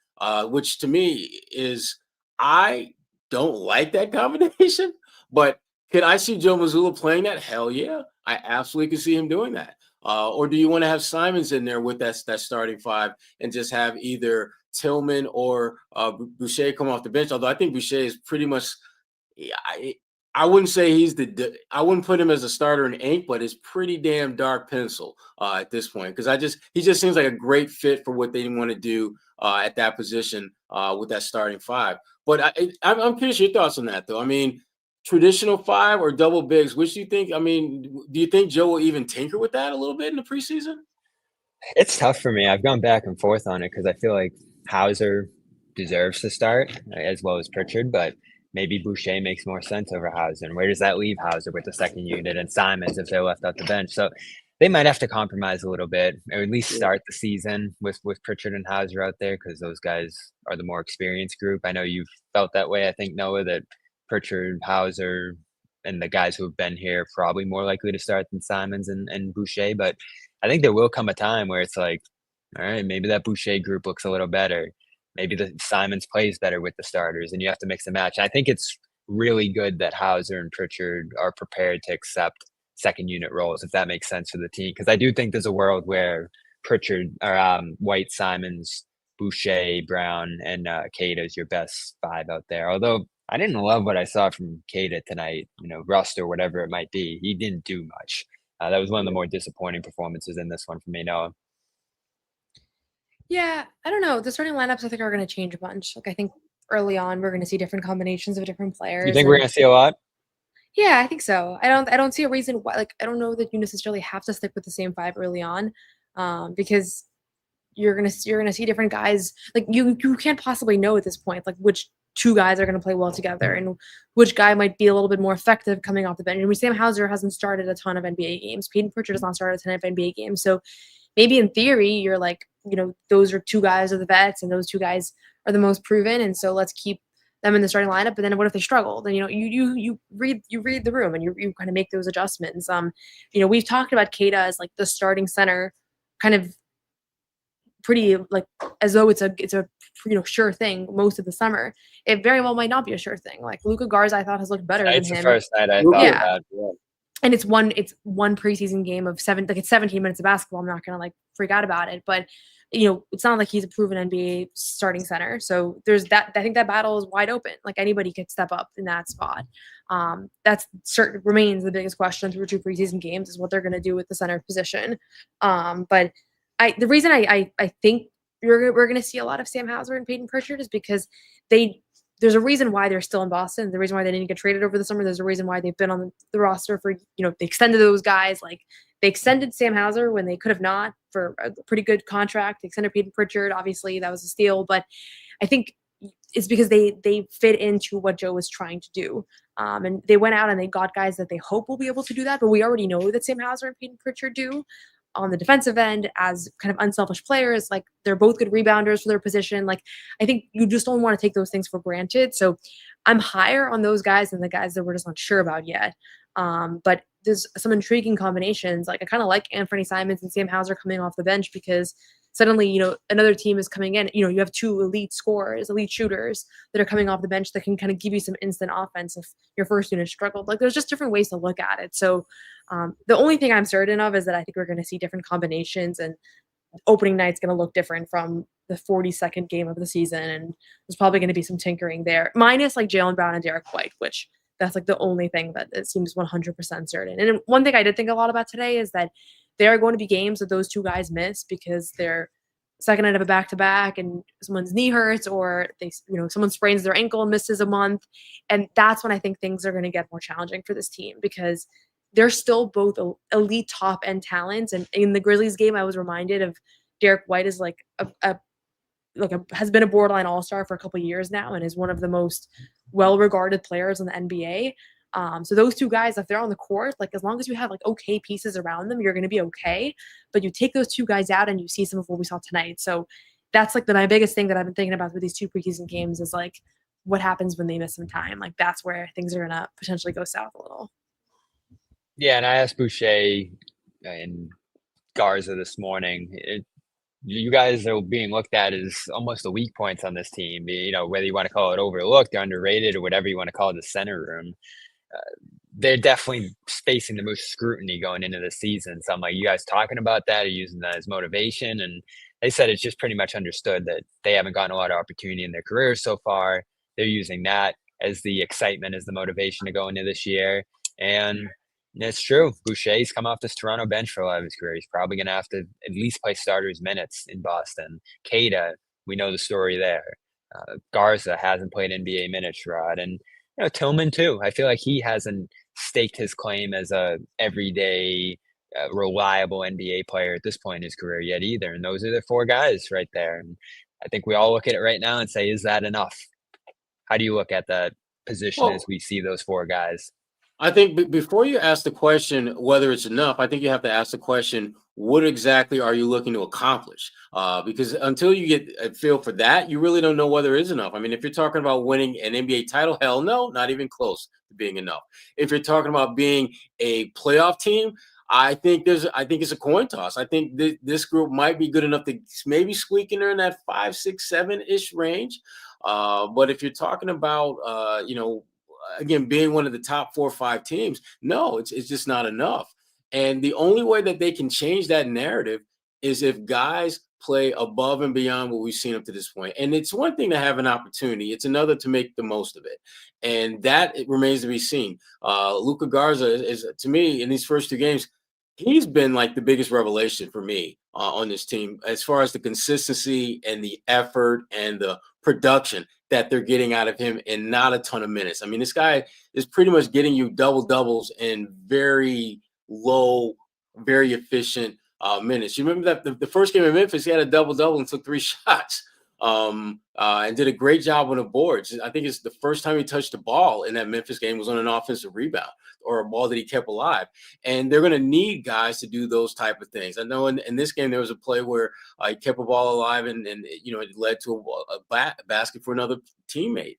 which to me is, I don't like that combination, but could I see Joe Mazzulla playing that? Hell yeah. I absolutely could see him doing that. Or do you want to have Simons in there with that starting 5 and just have either Tillman or Boucher come off the bench? Although I think Boucher is pretty much, I wouldn't say I wouldn't put him as a starter in ink, but it's pretty damn dark pencil at this point, because he just seems like a great fit for what they want to do at that position with that starting 5. But I'm curious your thoughts on that, though. I mean, traditional five or double bigs? Which do you think? I mean, do you think Joe will even tinker with that a little bit in the preseason? It's tough for me. I've gone back and forth on it because I feel like Hauser deserves to start as well as Pritchard, but maybe Boucher makes more sense over Hauser. And where does that leave Hauser with the second unit and Simons if they're left off the bench? So they might have to compromise a little bit, or at least start the season with Pritchard and Hauser out there because those guys are the more experienced group. I know you've felt that way. I think, Noah, that Pritchard, Hauser, and the guys who have been here probably more likely to start than Simons and Boucher, but I think there will come a time where it's like, all right, maybe that Boucher group looks a little better. Maybe the Simons plays better with the starters, and you have to mix and match. And I think it's really good that Hauser and Pritchard are prepared to accept second unit roles, if that makes sense for the team. Because I do think there's a world where Pritchard or White, Simons, Boucher, Brown, and Keita is your best five out there. Although I didn't love what I saw from Keita tonight, rust or whatever it might be. He didn't do much. That was one of the more disappointing performances in this one for me, Noah. Yeah, I don't know. The starting lineups I think are going to change a bunch. Like I think early on we're going to see different combinations of different players. You think we're going to see a lot? Yeah, I think so. I don't see a reason why. Like I don't know that you necessarily have to stick with the same five early on, because you're gonna see different guys. Like you can't possibly know at this point like which two guys are going to play well together and which guy might be a little bit more effective coming off the bench. And Sam Hauser hasn't started a ton of NBA games. Peyton Pritchard has not started a ton of NBA games. So maybe in theory, you're like, those are two guys are the vets and those two guys are the most proven. And so let's keep them in the starting lineup. But then what if they struggle? Then, you read the room and you kind of make those adjustments. We've talked about Keita as like the starting center kind of pretty like as though it's a sure thing most of the summer. It very well might not be a sure thing. Like Luka Garza, I thought has looked better than him. It's the first night I thought about. And it's one preseason game of 17 minutes of basketball. I'm not gonna like freak out about it, but it's not like he's a proven NBA starting center. So there's that. I think that battle is wide open. Like anybody could step up in that spot. That's remains the biggest question through 2 preseason games is what they're gonna do with the center position. But the reason I think we're going to see a lot of Sam Hauser and Peyton Pritchard is because there's a reason why they're still in Boston. The reason why they didn't get traded over the summer. There's a reason why they've been on the roster for, they extended those guys. Like they extended Sam Hauser when they could have not for a pretty good contract. They extended Peyton Pritchard. Obviously that was a steal, but I think it's because they fit into what Joe was trying to do. And they went out and they got guys that they hope will be able to do that. But we already know that Sam Hauser and Peyton Pritchard do. On the defensive end as kind of unselfish players. Like they're both good rebounders for their position. Like I think you just don't want to take those things for granted. So I'm higher on those guys than the guys that we're just not sure about yet. But there's some intriguing combinations. Like I kind of like Anthony Simons and Sam Hauser coming off the bench because suddenly, another team is coming in. You have 2 elite scorers, elite shooters that are coming off the bench that can kind of give you some instant offense if your first unit struggled. Like there's just different ways to look at it. So the only thing I'm certain of is that I think we're going to see different combinations and opening night's going to look different from the 42nd game of the season. And there's probably going to be some tinkering there, minus like Jaylen Brown and Derek White, which that's like the only thing that it seems 100% certain. And one thing I did think a lot about today is that there are going to be games that those two guys miss because they're second night of a back-to-back and someone's knee hurts or someone sprains their ankle and misses a month. And that's when I think things are going to get more challenging for this team because they're still both elite top end talents. And in the Grizzlies game, I was reminded of Derek White is like has been a borderline all-star for a couple of years now and is one of the most well-regarded players in the NBA. So those two guys, if they're on the court, like as long as you have like okay pieces around them, you're going to be okay. But you take those two guys out and you see some of what we saw tonight. So that's like my biggest thing that I've been thinking about with these 2 preseason games is like what happens when they miss some time. Like that's where things are going to potentially go south a little. Yeah, and I asked Boucher and Garza this morning. You guys are being looked at as almost the weak points on this team. Whether you want to call it overlooked, underrated, or whatever you want to call it, the center room. They're definitely facing the most scrutiny going into the season. So I'm like, you guys talking about that or using that as motivation? And they said it's just pretty much understood that they haven't gotten a lot of opportunity in their careers so far. They're using that as the excitement, as the motivation to go into this year. And it's true. Boucher's come off this Toronto bench for a lot of his career. He's probably going to have to at least play starters minutes in Boston. Keita, we know the story there. Garza hasn't played NBA minutes, Sherrod. And Tillman too. I feel like he hasn't staked his claim as a everyday, reliable NBA player at this point in his career yet either. And those are the four guys right there. And I think we all look at it right now and say, is that enough? How do you look at that position as we see those four guys? I think before you ask the question whether it's enough, I think you have to ask the question, what exactly are you looking to accomplish? Because until you get a feel for that, you really don't know whether it is enough. I mean, if you're talking about winning an NBA title, hell no, not even close to being enough. If you're talking about being a playoff team, I think it's a coin toss. I think this group might be good enough to maybe squeak in there in that 5, 6, 7-ish range. But if you're talking about, again, being one of the top 4 or 5 teams, no, it's just not enough. And the only way that they can change that narrative is if guys play above and beyond what we've seen up to this point. And it's one thing to have an opportunity. It's another to make the most of it. And that it remains to be seen. Luka Garza is, to me, in these first 2 games, he's been like the biggest revelation for me on this team as far as the consistency and the effort and the production that they're getting out of him in not a ton of minutes. I mean, this guy is pretty much getting you doubles in very low, very efficient minutes. You remember that the first game in Memphis, he had a double and took 3 shots and did a great job on the boards. I think it's the first time he touched the ball in that Memphis game was on an offensive rebound or a ball that he kept alive. And they're going to need guys to do those type of things. I know in this game, there was a play where he kept a ball alive and it led to a basket for another teammate.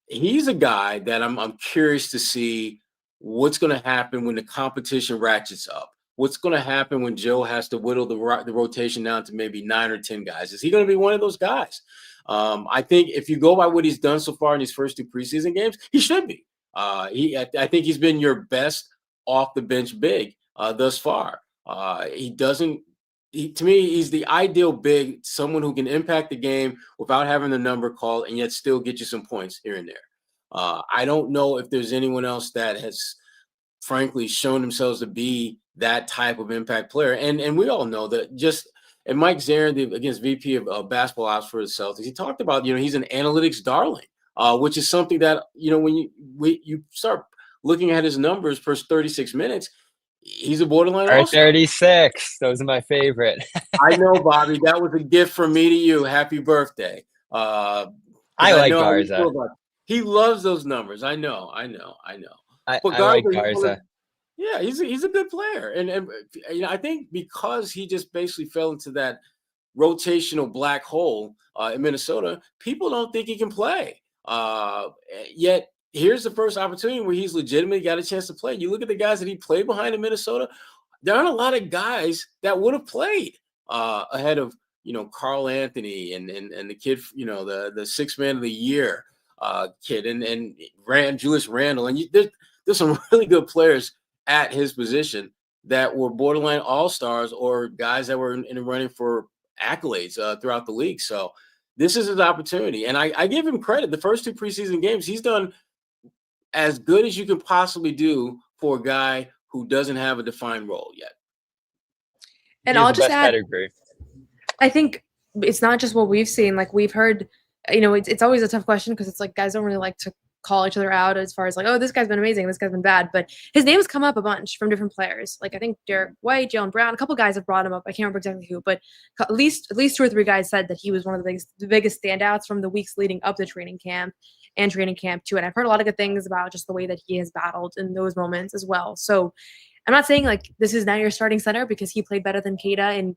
He's a guy that I'm curious to see what's going to happen when the competition ratchets up. What's going to happen when Joe has to whittle the rotation down to maybe 9 or 10 guys? Is he going to be one of those guys? I think if you go by what he's done so far in these first 2 preseason games, he should be. I think he's been your best off the bench big thus far. To me, he's the ideal big, someone who can impact the game without having the number called and yet still get you some points here and there. I don't know if there's anyone else that has, frankly, shown themselves to be that type of impact player. And we all know that and Mike Zarin, against VP of basketball ops for the Celtics, he talked about, he's an analytics darling. Which is something that, when you start looking at his numbers per 36 minutes, he's a borderline all-star. 36. Those are my favorite. I know, Bobby. That was a gift from me to you. Happy birthday. I like Garza. He loves those numbers. I know. I like Garza. Yeah, he's a good player. And I think because he just basically fell into that rotational black hole in Minnesota, people don't think he can play. Yet here's the first opportunity where he's legitimately got a chance to play. You look at the guys that he played behind in Minnesota, there aren't a lot of guys that would have played ahead of, Carl Anthony and the kid, the 6th man of the year kid and Julius Randle. And there's some really good players at his position that were borderline all-stars or guys that were in the running for accolades throughout the league. So this is his opportunity. And I give him credit. The first 2 preseason games, he's done as good as you can possibly do for a guy who doesn't have a defined role yet. And I'll just add, I think it's not just what we've seen. Like we've heard, it's always a tough question because it's like guys don't really like to call each other out as far as like, oh, this guy's been amazing, this guy's been bad. But his name's come up a bunch from different players. Like I think Derek White, Jalen Brown, a couple guys have brought him up. I can't remember exactly who, but at least 2 or 3 guys said that he was one of the biggest standouts from the weeks leading up to training camp and training camp too. And I've heard a lot of good things about just the way that he has battled in those moments as well. So I'm not saying like this is now your starting center because he played better than Keita in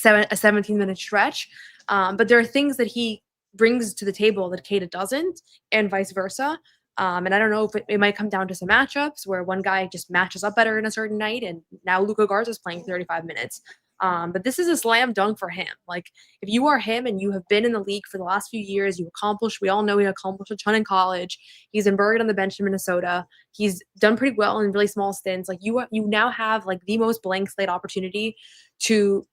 a 17-minute stretch. But there are things that he brings to the table that Keita doesn't, and vice versa. And I don't know if it might come down to some matchups where one guy just matches up better in a certain night, and now Luka Garza is playing 35 minutes. But this is a slam dunk for him. Like, if you are him and you have been in the league for the last few years, we all know he accomplished a ton in college. He's been buried on the bench in Minnesota. He's done pretty well in really small stints. Like, you now have, like, the most blank slate opportunity to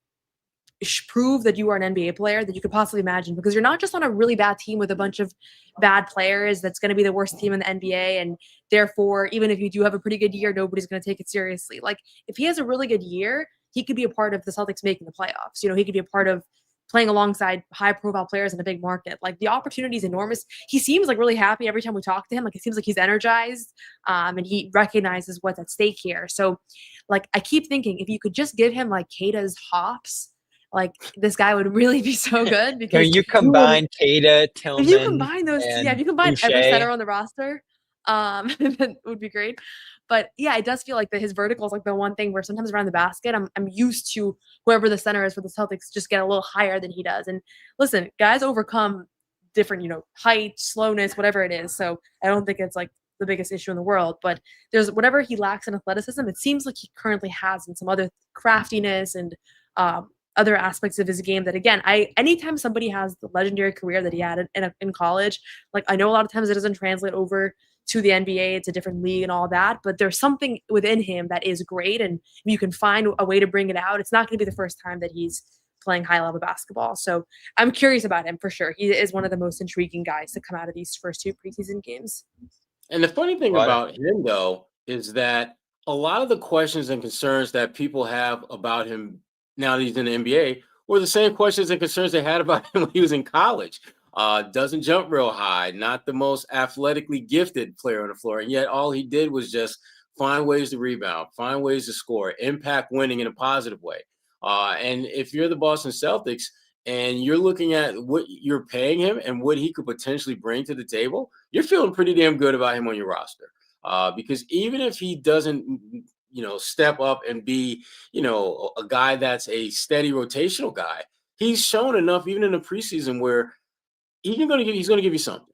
prove that you are an NBA player that you could possibly imagine, because you're not just on a really bad team with a bunch of bad players that's going to be the worst team in the NBA, and therefore even if you do have a pretty good year, nobody's going to take it seriously. Like, if he has a really good year, he could be a part of the Celtics making the playoffs. He could be a part of playing alongside high-profile players in a big market. Like, the opportunity is enormous. He seems like really happy every time we talk to him. Like, it seems like he's energized, and he recognizes what's at stake here. So, like, I keep thinking if you could just give him like Kata's hops, like this guy would really be so good. Because You combine Kata, Tillman, if you combine those, and if you combine every Boucher. center on the roster, that would be great. But yeah, it does feel like his vertical is like the one thing where sometimes around the basket, I'm used to whoever the center is for the Celtics just get a little higher than he does. And listen, guys overcome different, height, slowness, whatever it is. So I don't think it's like the biggest issue in the world. But there's whatever he lacks in athleticism, it seems like he currently has in some other craftiness and other aspects of his game that, again, anytime somebody has the legendary career that he had in college, like, I know a lot of times it doesn't translate over to the NBA, it's a different league and all that, but there's something within him that is great, and if you can find a way to bring it out, it's not going to be the first time that he's playing high-level basketball. So I'm curious about him for sure. He is one of the most intriguing guys to come out of these first 2 preseason games. And the funny thing about him, though, is that a lot of the questions and concerns that people have about him now that he's in the NBA were the same questions and concerns they had about him when he was in college. Doesn't jump real high, not the most athletically gifted player on the floor. And yet all he did was just find ways to rebound, find ways to score, impact winning in a positive way. And if you're the Boston Celtics and you're looking at what you're paying him and what he could potentially bring to the table, you're feeling pretty damn good about him on your roster. Because even if he doesn't, step up and be, a guy that's a steady rotational guy, he's shown enough even in the preseason where he's going to give you something.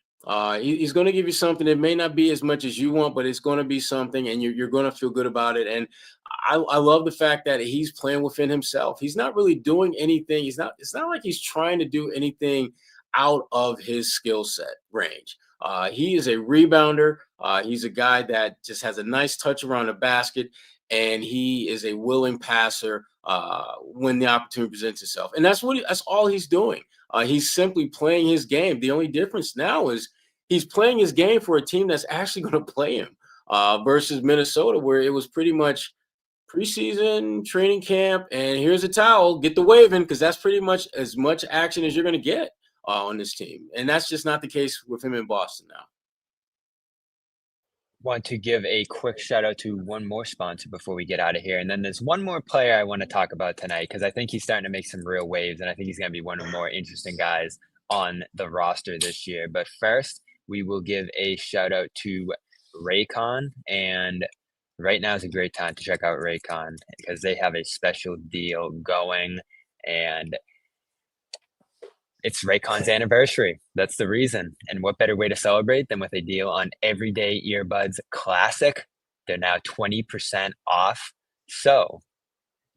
He's going to give you something. It may not be as much as you want, but it's going to be something, and you're going to feel good about it. And I love the fact that he's playing within himself. He's not really doing anything. It's not like he's trying to do anything out of his skill set range. He is a rebounder. He's a guy that just has a nice touch around the basket, and he is a willing passer when the opportunity presents itself. And that's all he's doing. He's simply playing his game. The only difference now is he's playing his game for a team that's actually going to play him versus Minnesota, where it was pretty much preseason, training camp, and here's a towel, get the waving, because that's pretty much as much action as you're going to get on this team. And that's just not the case with him in Boston now. Want to give a quick shout out to one more sponsor before we get out of here. And then there's one more player I want to talk about tonight because I think he's starting to make some real waves, and I think he's going to be one of the more interesting guys on the roster this year. But first, we will give a shout out to Raycon. And right now is a great time to check out Raycon because they have a special deal going, and it's Raycon's anniversary. That's the reason. And what better way to celebrate than with a deal on Everyday Earbuds Classic? They're now 20% off. So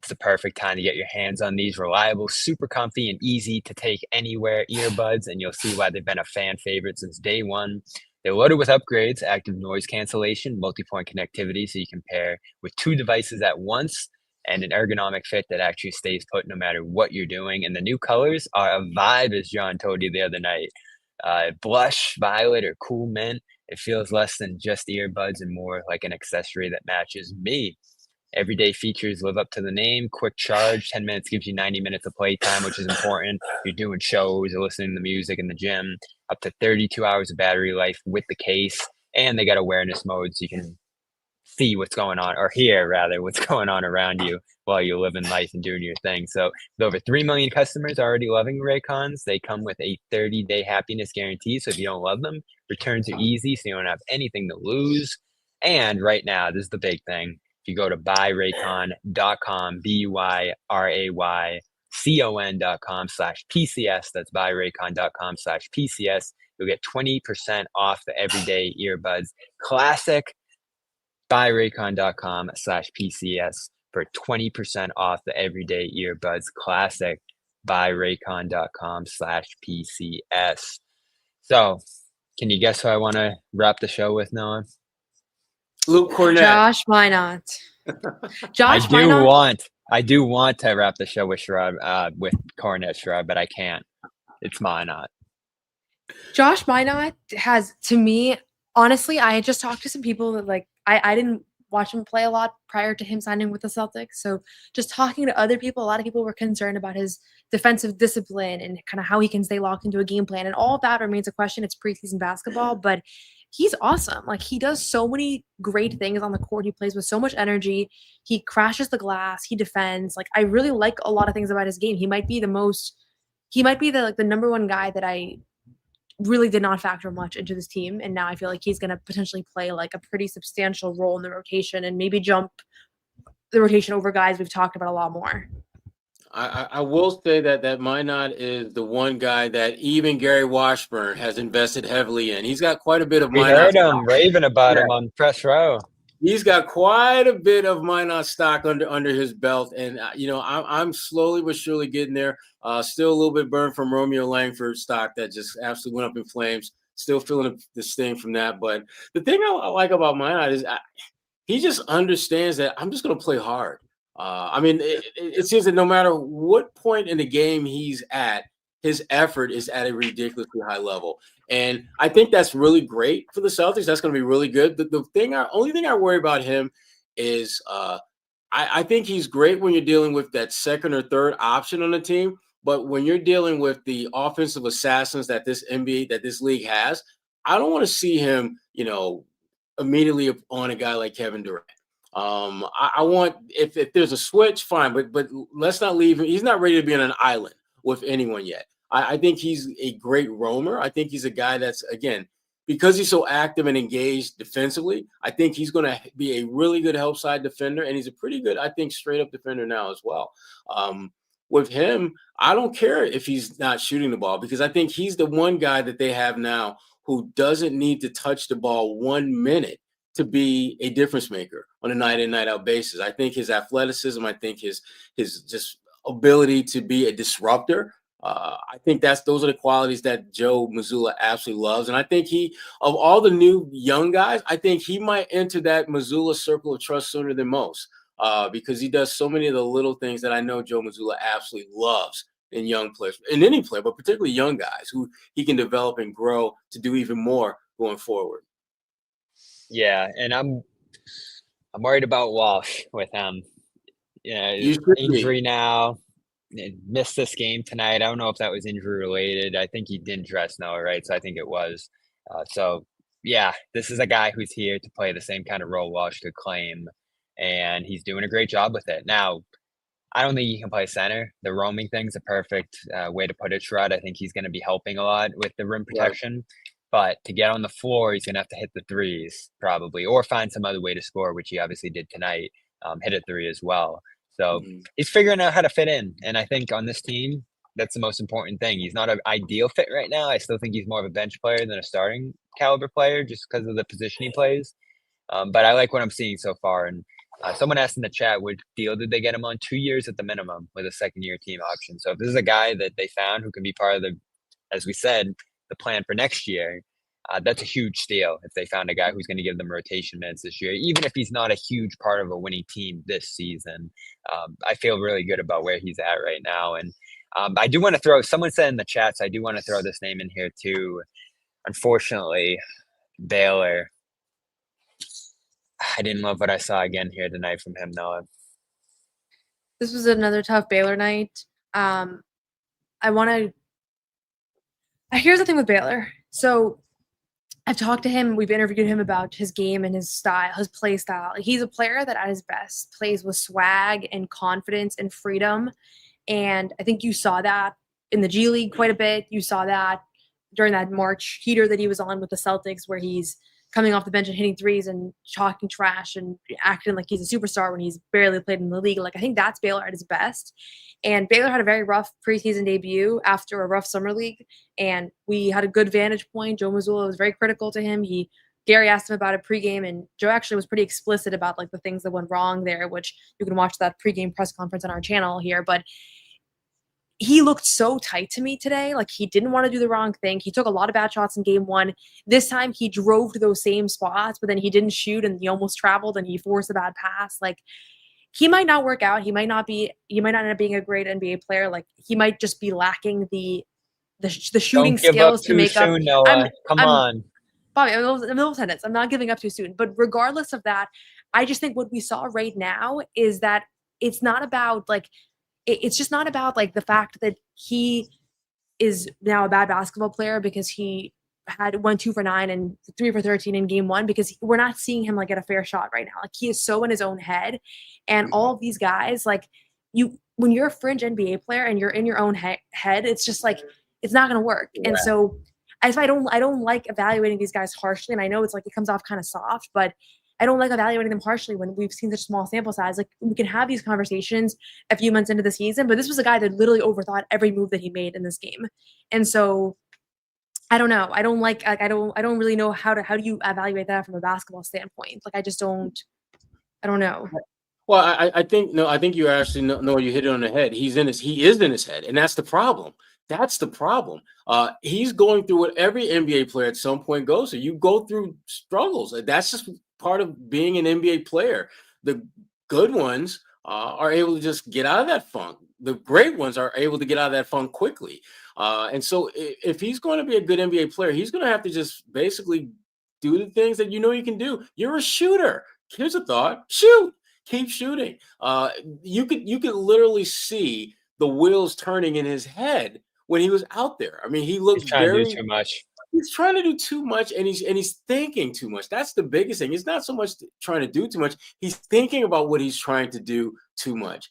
it's the perfect time to get your hands on these reliable, super comfy, and easy to take anywhere earbuds. And you'll see why they've been a fan favorite since day one. They're loaded with upgrades, active noise cancellation, multi-point connectivity, so you can pair with 2 devices at once, and an ergonomic fit that actually stays put no matter what you're doing. And the new colors are a vibe, as John told you the other night. Blush, violet, or cool mint. It feels less than just earbuds and more like an accessory that matches me. Everyday features live up to the name. Quick charge, 10 minutes gives you 90 minutes of playtime, which is important. You're doing shows or listening to music in the gym. Up to 32 hours of battery life with the case. And they got awareness mode so you can see what's going on, or hear rather what's going on around you while you're living life and doing your thing. So with over 3 million customers already loving Raycons, they come with a 30-day happiness guarantee. So if you don't love them, returns are easy, so you don't have anything to lose. And right now, this is the big thing. If you go to buyraycon.com, buyraycon.com/PCS, that's buyraycon.com/PCS, you'll get 20% off the Everyday Earbuds Classic. Buyraycon.com/PCS for 20% off the Everyday Earbuds Classic. Buyraycon.com/PCS. So, can you guess who I want to wrap the show with, Noah? Luke Cornett. Josh, why not? Josh, I do want to wrap the show with Sherrod, with Cornett Sherrod, but I can't. It's Minot. Josh Minot has, to me, honestly, I just talked to some people that I didn't watch him play a lot prior to him signing with the Celtics. So just talking to other people, a lot of people were concerned about his defensive discipline and kind of how he can stay locked into a game plan. And all of that remains a question. It's preseason basketball, but he's awesome. Like, he does so many great things on the court. He plays with so much energy. He crashes the glass. He defends. Like, I really like a lot of things about his game. He might be the number one guy that I really did not factor much into this team. And now I feel like he's going to potentially play like a pretty substantial role in the rotation and maybe jump the rotation over guys we've talked about a lot more. I will say that Minot is the one guy that even Gary Washburn has invested heavily in. He's got quite a bit of We Minot heard him stock. raving about him on press row. He's got quite a bit of Minot stock under his belt, and I'm slowly but surely getting there. Still a little bit burned from Romeo Langford stock that just absolutely went up in flames. Still feeling the sting from that. But the thing I like about Minot is he just understands that I'm just going to play hard. It seems that no matter what point in the game he's at, his effort is at a ridiculously high level. And I think that's really great for the Celtics. That's going to be really good. The only thing I worry about him is I think he's great when you're dealing with that second or third option on the team. But when you're dealing with the offensive assassins that this league has, I don't want to see him, immediately on a guy like Kevin Durant. I want, if there's a switch, fine, but let's not leave him. He's not ready to be on an island with anyone yet. I think he's a great roamer. I think he's a guy that's, again, because he's so active and engaged defensively, I think he's going to be a really good help side defender, and he's a pretty good, I think, straight up defender now as well. With him, I don't care if he's not shooting the ball, because I think he's the one guy that they have now who doesn't need to touch the ball 1 minute to be a difference maker on a night in, night out basis. I think his athleticism, I think his just ability to be a disruptor, I think those are the qualities that Joe Mazzulla absolutely loves. And I think of all the new young guys, I think he might enter that Mazzulla circle of trust sooner than most, because he does so many of the little things that I know Joe Mazzulla absolutely loves in young players, in any player, but particularly young guys who he can develop and grow to do even more going forward. Yeah, and I'm worried about Walsh with him. Injury now. Missed this game tonight. I don't know if that was injury related. I think he didn't dress Noah, right? So I think it was. This is a guy who's here to play the same kind of role Walsh could claim, and he's doing a great job with it. Now, I don't think he can play center. The roaming thing's a perfect way to put it, Sherrod. I think he's going to be helping a lot with the rim protection. Right. But to get on the floor, he's going to have to hit the threes probably, or find some other way to score, which he obviously did tonight, hit a three as well. So he's figuring out how to fit in. And I think on this team, that's the most important thing. He's not an ideal fit right now. I still think he's more of a bench player than a starting caliber player just because of the position he plays. But I like what I'm seeing so far. And someone asked in the chat, what deal did they get him on? 2 years at the minimum with a second-year team option. So if this is a guy that they found who can be part of as we said, the plan for next year, that's a huge steal if they found a guy who's going to give them rotation minutes this year, even if he's not a huge part of a winning team this season. I feel really good about where he's at right now. And I do want to throw, someone said in the chats, I do want to throw this name in here too. Unfortunately, Baylor. I didn't love what I saw again here tonight from him, Noah. This was another tough Baylor night. Here's the thing with Baylor. So I've talked to him. We've interviewed him about his game and his style, his play style. He's a player that at his best plays with swag and confidence and freedom. And I think you saw that in the G League quite a bit. You saw that during that March heater that he was on with the Celtics, where he's coming off the bench and hitting threes and talking trash and acting like he's a superstar when he's barely played in the league. Like, I think that's Baylor at his best. And Baylor had a very rough preseason debut after a rough summer league, and we had a good vantage point. Joe Mazzulla was very critical to him. Gary asked him about it pregame, and Joe actually was pretty explicit about like the things that went wrong there, which you can watch that pregame press conference on our channel here. But he looked so tight to me today. Like, he didn't want to do the wrong thing. He took a lot of bad shots in game one. This time he drove to those same spots, but then he didn't shoot and he almost traveled and he forced a bad pass. Like, he might not work out. He might not end up being a great NBA player. Like, he might just be lacking the shooting skills to make up. Noah. Come on. Bobby, I'm in the middle of sentence. I'm not giving up too soon. But regardless of that, I just think what we saw right now is that it's not about like, it's just not about like the fact that he is now a bad basketball player because he went 2 for 9 and 3 for 13 in game 1, because we're not seeing him like get a fair shot right now. Like, he is so in his own head, and all of these guys, like, when you're a fringe NBA player and you're in your own head, it's just like, it's not going to work. Yeah. And so I don't like evaluating these guys harshly. And I know it's like, it comes off kind of soft, but I don't like evaluating them harshly when we've seen such small sample size. Like, we can have these conversations a few months into the season, but this was a guy that literally overthought every move that he made in this game. And so I don't know. I don't really know how do you evaluate that from a basketball standpoint? Like, I don't know. Well, I think you actually know you hit it on the head. He is in his head, and that's the problem. That's the problem. He's going through what every NBA player at some point goes through. You go through struggles. That's just part of being an NBA player. The good ones are able to just get out of that funk. The great ones are able to get out of that funk quickly. And so if he's going to be a good NBA player, he's going to have to just basically do the things that you can do. You're a shooter. Here's a thought. Shoot. Keep shooting. You could literally see the wheels turning in his head when he was out there. I mean, he looked He's trying to do too much. He's trying to do too much, and he's thinking too much. That's the biggest thing. He's not so much trying to do too much. He's thinking about what he's trying to do too much.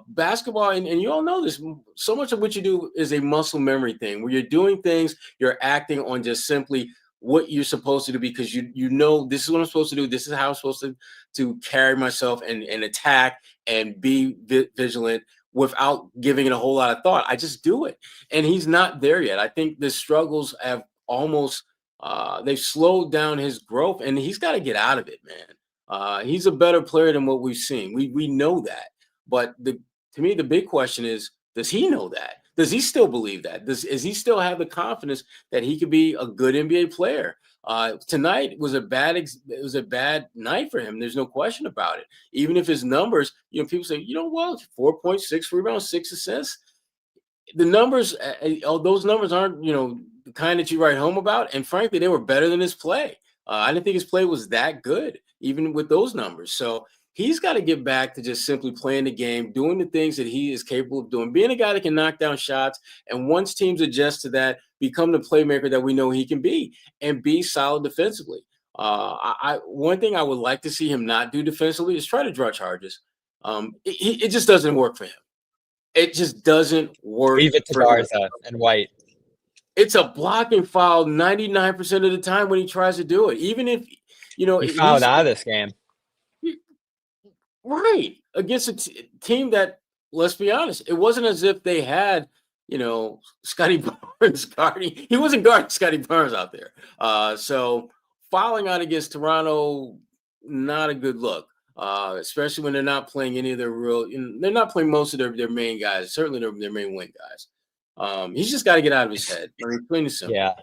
Basketball, and you all know this, so much of what you do is a muscle memory thing, where you're doing things, you're acting on just simply what you're supposed to do, because you know this is what I'm supposed to do. This is how I'm supposed to carry myself and attack and be vigilant without giving it a whole lot of thought. I just do it. And he's not there yet. I think the struggles have almost they've slowed down his growth, and he's got to get out of it, man. He's a better player than what we've seen. We know that. But to me, the big question is, does he know that? Does he still believe that? Does he still have the confidence that he could be a good NBA player? Tonight was a bad night for him. There's no question about it. Even if his numbers, people say, 4.6 rebounds, 6 assists. The numbers, those numbers aren't, the kind that you write home about. And frankly, they were better than his play. I didn't think his play was that good, even with those numbers. So he's got to get back to just simply playing the game, doing the things that he is capable of doing, being a guy that can knock down shots. And once teams adjust to that, become the playmaker that we know he can be, and be solid defensively. One thing I would like to see him not do defensively is try to draw charges. It just doesn't work for him. It just doesn't work. Leave it to Garza and White. It's a blocking foul 99% of the time when he tries to do it. Even if, he fouled out of this game. Right. Against a team that, let's be honest, it wasn't as if they had, Scotty Barnes guarding. He wasn't guarding Scotty Barnes out there. So fouling out against Toronto, not a good look, especially when they're not playing any of their they're not playing most of their main guys, certainly their main wing guys. He's just got to get out of his head. I mean, plain and simple. Yeah.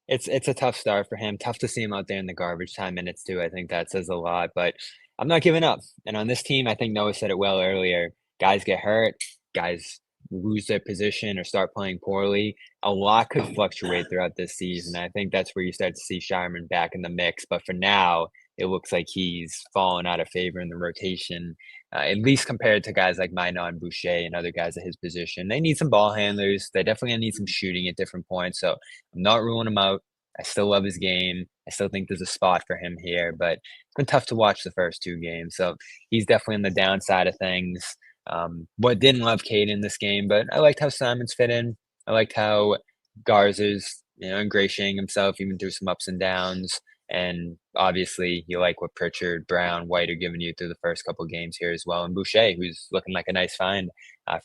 It's a tough start for him. Tough to see him out there in the garbage time minutes too. I think that says a lot, but I'm not giving up. And on this team, I think Noah said it well earlier. Guys get hurt. Guys lose their position or start playing poorly. A lot could fluctuate throughout this season. I think that's where you start to see Shireman back in the mix. But for now, it looks like he's fallen out of favor in the rotation, at least compared to guys like Minot and Boucher and other guys at his position. They need some ball handlers. They definitely need some shooting at different points. So I'm not ruling him out. I still love his game. I still think there's a spot for him here, but it's been tough to watch the first 2 games. So he's definitely on the downside of things. Didn't love Cade in this game, but I liked how Simons fit in. I liked how Garza's, ingratiating himself even through some ups and downs. And obviously you like what Pritchard, Brown, White are giving you through the first couple games here as well. And Boucher, who's looking like a nice find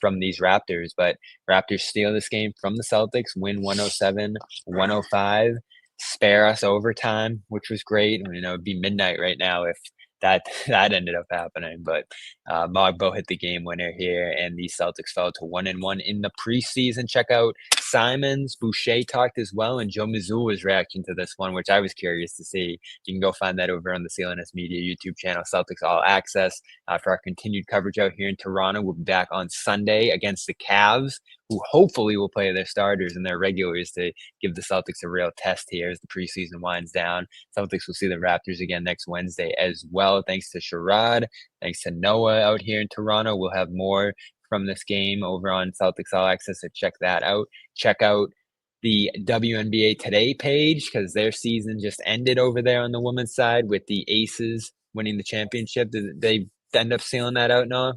from these Raptors. But Raptors steal this game from the Celtics, win 107-105. Spare us overtime, which was great. It'd be midnight right now if that ended up happening. But Mogbo hit the game winner here, and the Celtics fell to 1-1 in the preseason. Check out Simon's. Boucher talked as well, and Joe Mazzulla's reaction to this one, which I was curious to see. You can go find that over on the CLNS Media YouTube channel, Celtics All Access. For our continued coverage out here in Toronto, we'll be back on Sunday against the Cavs, who hopefully will play their starters and their regulars to give the Celtics a real test here as the preseason winds down. Celtics will see the Raptors again next Wednesday as well. Thanks to Sherrod. Thanks to Noah out here in Toronto. We'll have more from this game over on Celtics All Access, so check that out. Check out the WNBA Today page because their season just ended over there on the women's side with the Aces winning the championship. Did they end up sealing that out, Noah?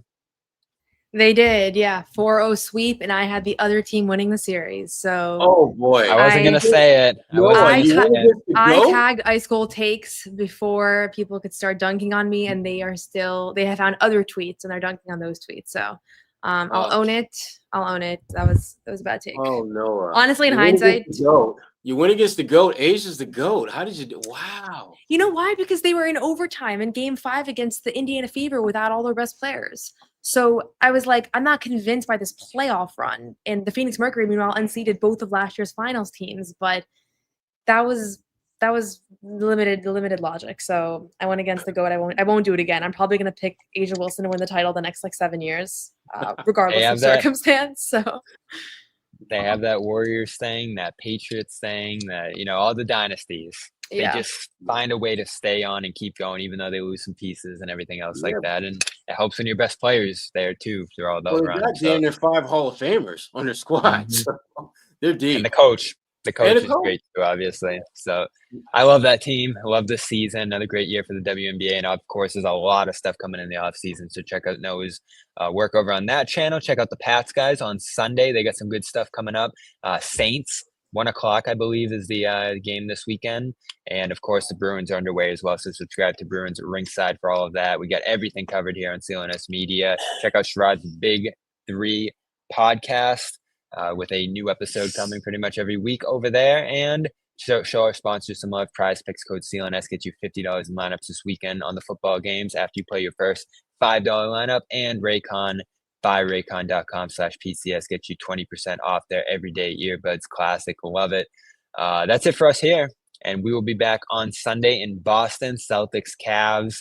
They did, yeah. 4-0 sweep, and I had the other team winning the series. So Oh boy, I wasn't going to say it. I tagged Ice Cold Takes before people could start dunking on me, and they have found other tweets, and they're dunking on those tweets. So I'll own it. That was a bad take. Oh no. Honestly, in hindsight, you win against the GOAT. Asia's the GOAT. How did you do? Wow. You know why? Because they were in overtime in Game 5 against the Indiana Fever without all their best players. So I was like, I'm not convinced by this playoff run. And the Phoenix Mercury, meanwhile, unseated both of last year's finals teams. But that was limited logic. So I went against the GOAT. I won't do it again. I'm probably going to pick Asia Wilson to win the title the next 7 years, regardless of circumstance. So they have that Warriors thing, that Patriots thing, that all the dynasties. They just find a way to stay on and keep going, even though they lose some pieces and everything else like that. And it helps when your best players there too through all those runs. They're 5 Hall of Famers on their squad. So they're deep. And the coach is great too, obviously. So I love that team. I love this season. Another great year for the WNBA. And of course, there's a lot of stuff coming in the offseason. So check out Noah's work over on that channel. Check out the Pats guys on Sunday. They got some good stuff coming up. Saints. 1 o'clock, I believe, is the game this weekend. And, of course, the Bruins are underway as well. So subscribe to Bruins Ringside for all of that. We got everything covered here on CLNS Media. Check out Sherrod's Big 3 podcast with a new episode coming pretty much every week over there. And show our sponsors some love. Prize Picks code CLNS gets you $50 in lineups this weekend on the football games after you play your first $5 lineup. And Raycon. BuyRaycon.com/PCS gets you 20% off their everyday earbuds. Classic. Love it. That's it for us here. And we will be back on Sunday in Boston, Celtics Cavs,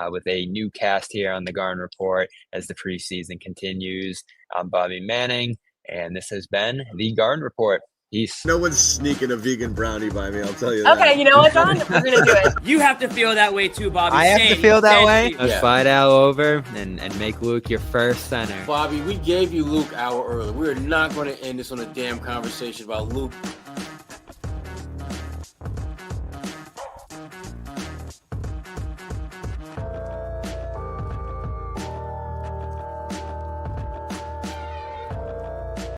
with a new cast here on the Garden Report as the preseason continues. I'm Bobby Manning, and this has been the Garden Report. Peace. No one's sneaking a vegan brownie by me, I'll tell you that. Okay, you know what, John? We're going to do it. You have to feel that way too, Bobby. I have to feel that way? Let's slide Al over and make Luke your first center. Bobby, we gave you Luke an hour early. We're not going to end this on a damn conversation about Luke